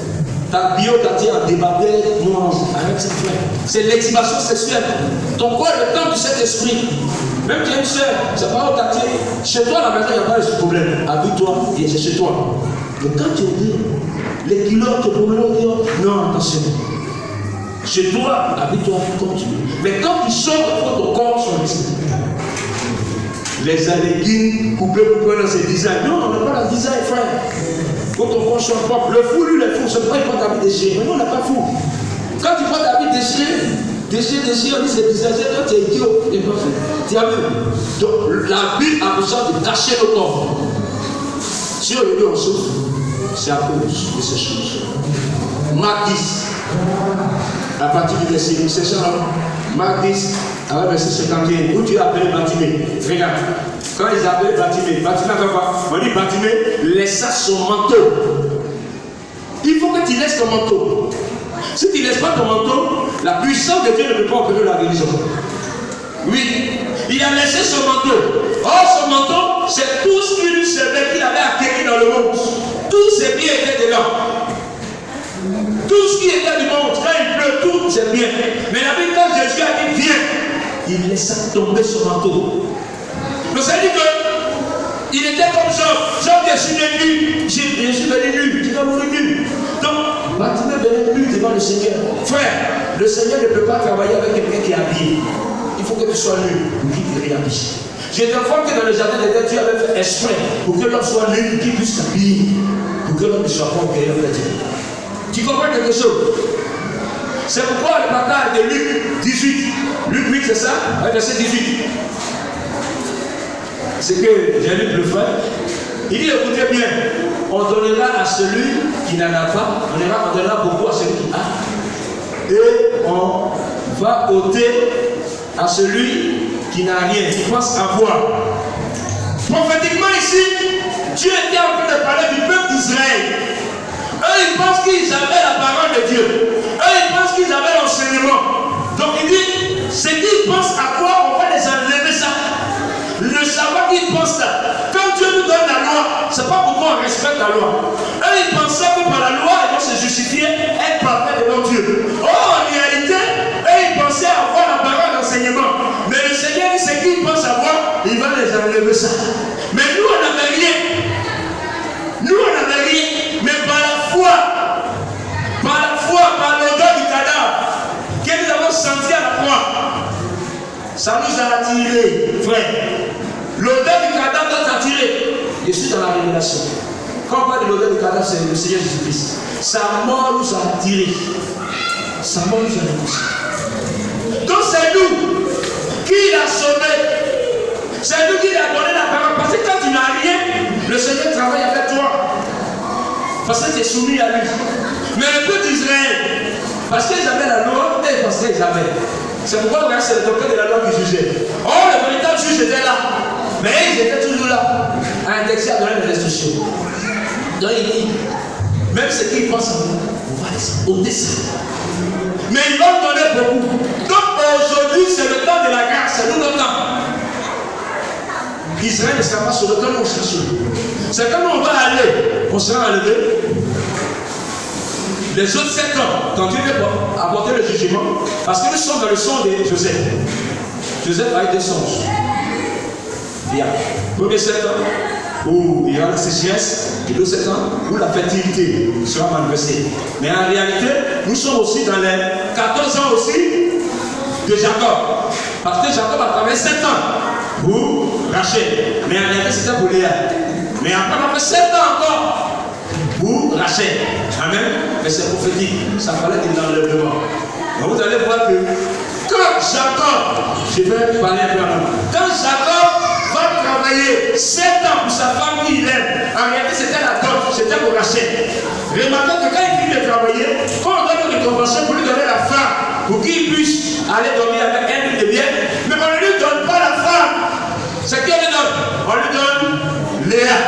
Ta bio-quartier a débordé, avec cette flemme. C'est l'exhibition sexuelle. Ton corps est le temps du Saint-Esprit. Même tu as une soeur, c'est pas au quartier. Chez toi, à la maison, il n'y a pas de problème. Habille-toi, et c'est chez toi. Mais quand tu dis, les kilos te promènent au dehors, non, attention. Chez toi, habite-toi comme tu veux. Mais quand tu sors de ton corps, sont listés. Les alléguines coupées dans ses designs. Non, on n'a pas la design, frère. Quand ton corps soit propre, le fou, lui, il est fou. C'est pas il porte habit déchiré. Mais nous, on n'est pas fou. Quand tu portes habit déchiré, on dit c'est design. Toi, tu es idiot. Tu n'es pas fait. Tu as vu? Donc, la Bible a besoin de cacher le corps. Si aujourd'hui on souffre, c'est à cause de ces choses. Marc 10, à partir du verset 10, c'est ça, non? Marc 10, à la verset 51, où tu as appelé Bartimée. Regarde, quand ils appellent Bartimée, Bartimée fait quoi? On dit Bartimée laissa son manteau. Il faut que tu laisses ton manteau. Si tu ne laisses pas ton manteau, la puissance de Dieu ne peut pas opérer la guérison. Oui, il a laissé son manteau. Or, son manteau, c'est tout ce qui lui servait, qu'il avait acquis dans le monde. Tous ses biens étaient dedans. Tout ce qui était du monde, quand il pleut, tout c'est bien. Mais la Bible, quand Jésus a dit viens, il laissa tomber son manteau. Donc ça dit que il était comme Job. Job est sur les nues. Je suis venu nu, tu vas mourir nu. Donc, Bartimée venait nu devant le Seigneur. Frère, le Seigneur ne peut pas travailler avec quelqu'un qui est habillé. Il faut que tu sois nu pour qu'il te réhabille. J'ai informé que dans le jardin d'Éden, tu avais fait exprès pour que l'homme soit nu, qu'il puisse t'habiller, pour que l'homme ne soit pas opéré en fait. Tu comprends quelque chose? C'est pourquoi le matin de Luc 18, Luc 8, c'est ça? Verset 18. C'est que j'ai lu le frère. Il dit écoutez bien, on donnera à celui qui n'en a pas, on donnera beaucoup à celui qui a, et on va ôter à celui qui n'a rien, qui pense avoir. Prophétiquement ici, Dieu était en train de parler du peuple d'Israël. Eux, ils pensent qu'ils avaient la parole de Dieu. Eux, ils pensent qu'ils avaient l'enseignement. Donc il dit, ce qu'ils pensent à quoi, on va les enlever ça. Le savoir qu'ils pensent là. Quand Dieu nous donne la loi, c'est pas pourquoi on respecte la loi. Eux, ils pensaient que par la loi, ils vont se justifier, être parfaits devant Dieu. Or, en réalité, eux, ils pensaient avoir la parole d'enseignement. Mais le Seigneur dit, ce qu'ils pensent avoir, il va les enlever ça. Mais nous, on n'avait rien. Nous, on n'avait rien. Mais par la foi, par l'odeur du cadavre, que nous avons senti à la croix, ça nous a attirés, frère. L'odeur du cadavre nous a attirés. Je suis dans la révélation. Quand on parle de l'odeur du cadavre, c'est le Seigneur Jésus-Christ. Sa mort nous a attirés. Sa mort nous a attirés. Donc c'est nous qui l'a sauvé. C'est nous qui l'a donné la parole. Parce que quand tu n'as rien, le Seigneur travaille avec toi. Parce que tu es soumis à lui. Mais le peuple d'Israël, parce qu'ils avaient la loi, et parce qu'ils avaient. C'est pourquoi c'est le docteur de la loi qui jugeait. Oh, le véritable juge était là. Mais ils étaient toujours là, à indexer, à donner des instructions. Donc il dit, même ce qu'ils pensent en nous, on va les ôter ça. Mais ils vont donner beaucoup. Donc aujourd'hui, c'est le temps de la grâce, c'est nous notre temps. Israël ne sera pas sur le temps, on sera sur lui. C'est quand on va aller, on sera enlevé. Les autres 7 ans, quand Dieu vient apporter le jugement, parce que nous sommes dans le son de Joseph. Joseph a eu des songes. Il y a premier 7 ans où il y aura la sécheresse, et d'autres 7 ans où la fertilité sera manifestée. Mais en réalité, nous sommes aussi dans les 14 ans aussi de Jacob. Parce que Jacob a travaillé 7 ans pour Rachel. Mais en réalité, c'était pour Léa. Mais après, on a fait 7 ans encore pour Rachel. Amen. Mais c'est prophétique. Ça fallait qu'il y ait l'enlèvement. Donc vous allez voir que quand Jacob, je vais parler un peu avant, quand Jacob va travailler 7 ans pour sa femme qu'il aime, en réalité c'était la dot, c'était pour Rachel. Remarquez que quand il finit de travailler, quand on donne une récompense pour lui donner la femme, pour qu'il puisse aller dormir avec elle, il devient, mais on ne lui donne pas la femme. C'est qui on lui donne? On lui donne Léa.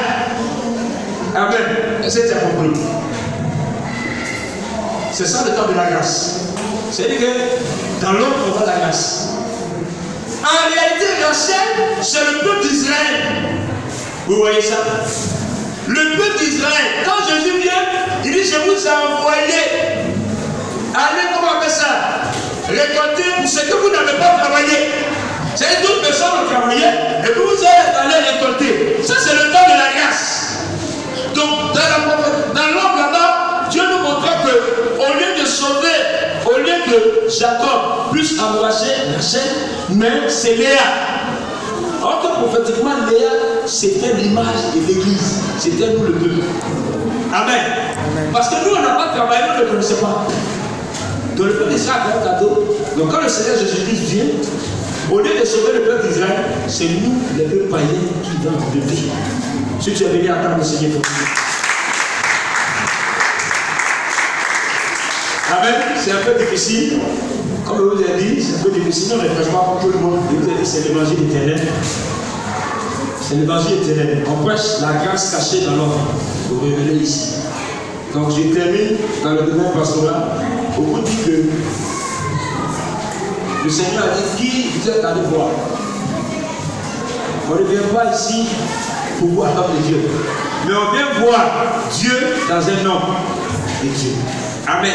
Amen. Est-ce que tu as compris? C'est ça le temps de la grâce. C'est-à-dire que dans l'autre, on voit la grâce. En réalité, Rachel, c'est le peuple d'Israël. Vous voyez ça? Le peuple d'Israël, quand Jésus vient, il dit, je vous ai envoyé. Allez, comment on fait ça? Récolter pour ce que vous n'avez pas travaillé. C'est d'autres personnes ont travaillé et vous allez récolter. Ça, c'est le temps de la grâce. Donc, dans l'homme là-bas, Dieu nous montre qu'au lieu de sauver, au lieu de que Jacob puisse encourager Rachel, mais c'est Léa. Alors que prophétiquement, Léa, c'était l'image de l'église. C'était nous le peuple. Amen. Parce que nous, on n'a pas travaillé, nous ne le connaissons pas. Donc le peuple d'Israël a fait un cadeau. Donc quand le Seigneur Jésus-Christ vient, au lieu de sauver le peuple d'Israël, c'est nous, les peuples païens, qui donnent de vie. Si tu es venu attendre le Seigneur pour nous. Amen. C'est un peu difficile. Comme je vous ai dit, c'est un peu difficile. On ne prêche pas pour tout le monde. Je vous ai dit, c'est l'évangile éternel. C'est l'évangile éternel. On prêche la grâce cachée dans l'homme. Vous révélez ici. Donc je termine dans le domaine pastoral. Beaucoup disent que le Seigneur a dit qui vous êtes allé voir. On ne vient pas ici pour voir l'homme de Dieu. Mais on vient voir Dieu dans un homme de Dieu. Amen.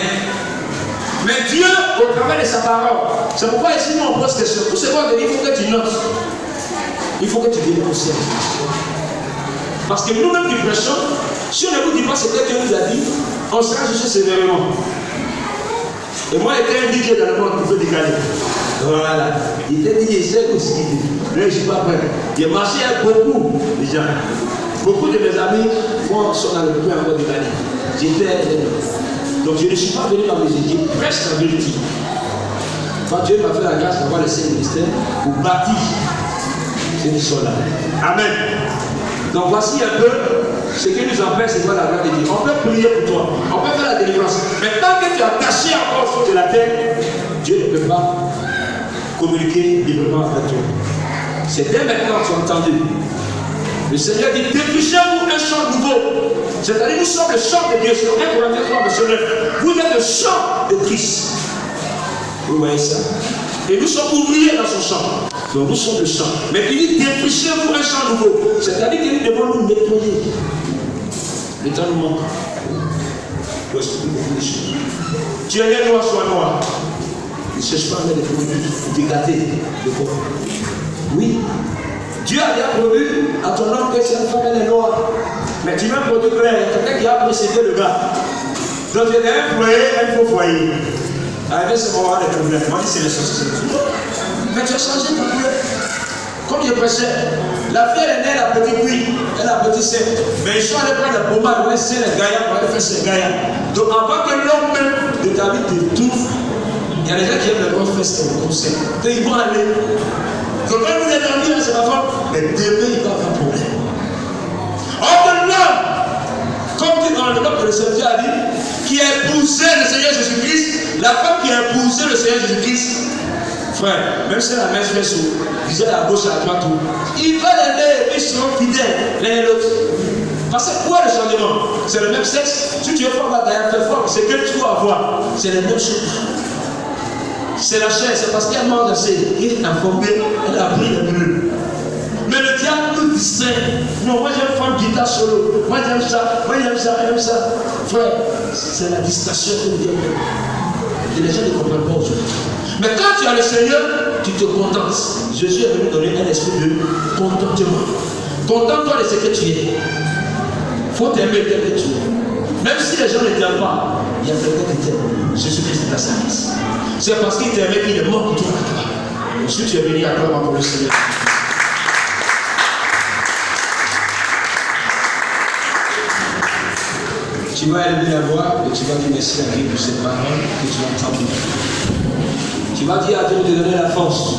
Mais Dieu, au travers de sa parole, c'est pourquoi ici nous on pose question. Tout ce qu'on dit, il faut que tu notes. Il faut que tu viennes au ciel. Parce que nous-mêmes qui prêchons, si on ne vous dit pas ce que Dieu nous a dit, on sera jugé sévèrement. Et moi, j'étais un DJ dans le monde qui peut décaler. Voilà. Il était DJ, c'est aussi. Mais je ne suis pas prêt. J'ai marché avec beaucoup de gens. Beaucoup de mes amis sont dans le point encore décalé. Donc je ne suis pas venu dans mes équipes, presque la vérité. Quand Dieu m'a fait la grâce d'avoir le Saint-Ministère pour bâtir ces choses-là. Amen. Donc voici un peu ce qui nous empêche, c'est quoi la grâce de Dieu. On peut prier pour toi, on peut faire la délivrance. Mais tant que tu es attaché encore sur de la terre, Dieu ne peut pas communiquer librement avec toi. C'est dès maintenant que tu as entendu. Le Seigneur dit, dépêchez-vous un chant nouveau. C'est-à-dire, nous sommes le chant de Dieu. Sur 1 Corinthiens 3, verset 9. Vous êtes le chant de Christ. Vous voyez ça? Et nous sommes ouvriers dans son chant. Donc nous sommes le chant. Mais il dit, dépêchez-vous un chant nouveau. C'est-à-dire que nous devons nous nettoyer. Le temps nous manque. Tu es né noir, sois noir. Ne cherche pas à mettre des produits dégâtés de corps. Oui. Dieu a bien prévu à ton homme que cette femme elle est noire. Mais tu mets un produit clair, il y a quelqu'un qui a précédé le gars. Donc il y a un foyer, un faux foyer. Avec ce moment des problèmes. Moi je dis c'est les choses. Mais tu as changé ton couleur. Comme je prêchais, la fille elle est née, elle a petit cuit, elle a petit sein. Mais ils sont allés prendre la pommade, ouais, c'est les gaillards, pour aller faire ses gaillards. Donc avant que l'homme même de ta vie te trouve, il y a des gens qui aiment les grosses fesses au conseil. Donc ils vont aller. Donc quand vous êtes en vie, c'est ma femme, mais demain il va avoir problème. Or que l'homme, comme dit dans le livre que le Seigneur a dit, qui a épousé le Seigneur Jésus-Christ, la femme qui a épousé le Seigneur Jésus-Christ, frère, même si la main se fait sous, disait à gauche, à droite, il va l'aider, ils seront fidèles l'un et l'autre. Parce que quoi le changement? C'est le même sexe. Si tu es fort, c'est que tu dois avoir. C'est la même chose. C'est la chair, c'est parce qu'elle mange assez. Il a formé, elle a pris le bleu. Mais le diable nous distrait. Non, moi j'aime faire une guitare solo. Moi j'aime ça, moi j'aime ça, j'aime ça. Frère, c'est la distraction que nous diable. Et les gens ne comprennent pas aujourd'hui. Mais quand tu as le Seigneur, tu te contentes. Jésus est venu donner un esprit de contentement. Contente-toi de ce que tu es. Il faut t'aimer tel que tu es. Même si les gens ne t'aiment pas, il y a quelqu'un qui t'aime. Jésus-Christ est ta service. C'est parce qu'il t'aimait qu'il est mort pour toi. Si tu es venu à toi pour le Seigneur. Tu vas élever la voix et tu vas dire merci à Dieu pour cette parole que tu as entendue. Tu vas dire à Dieu de te donner la force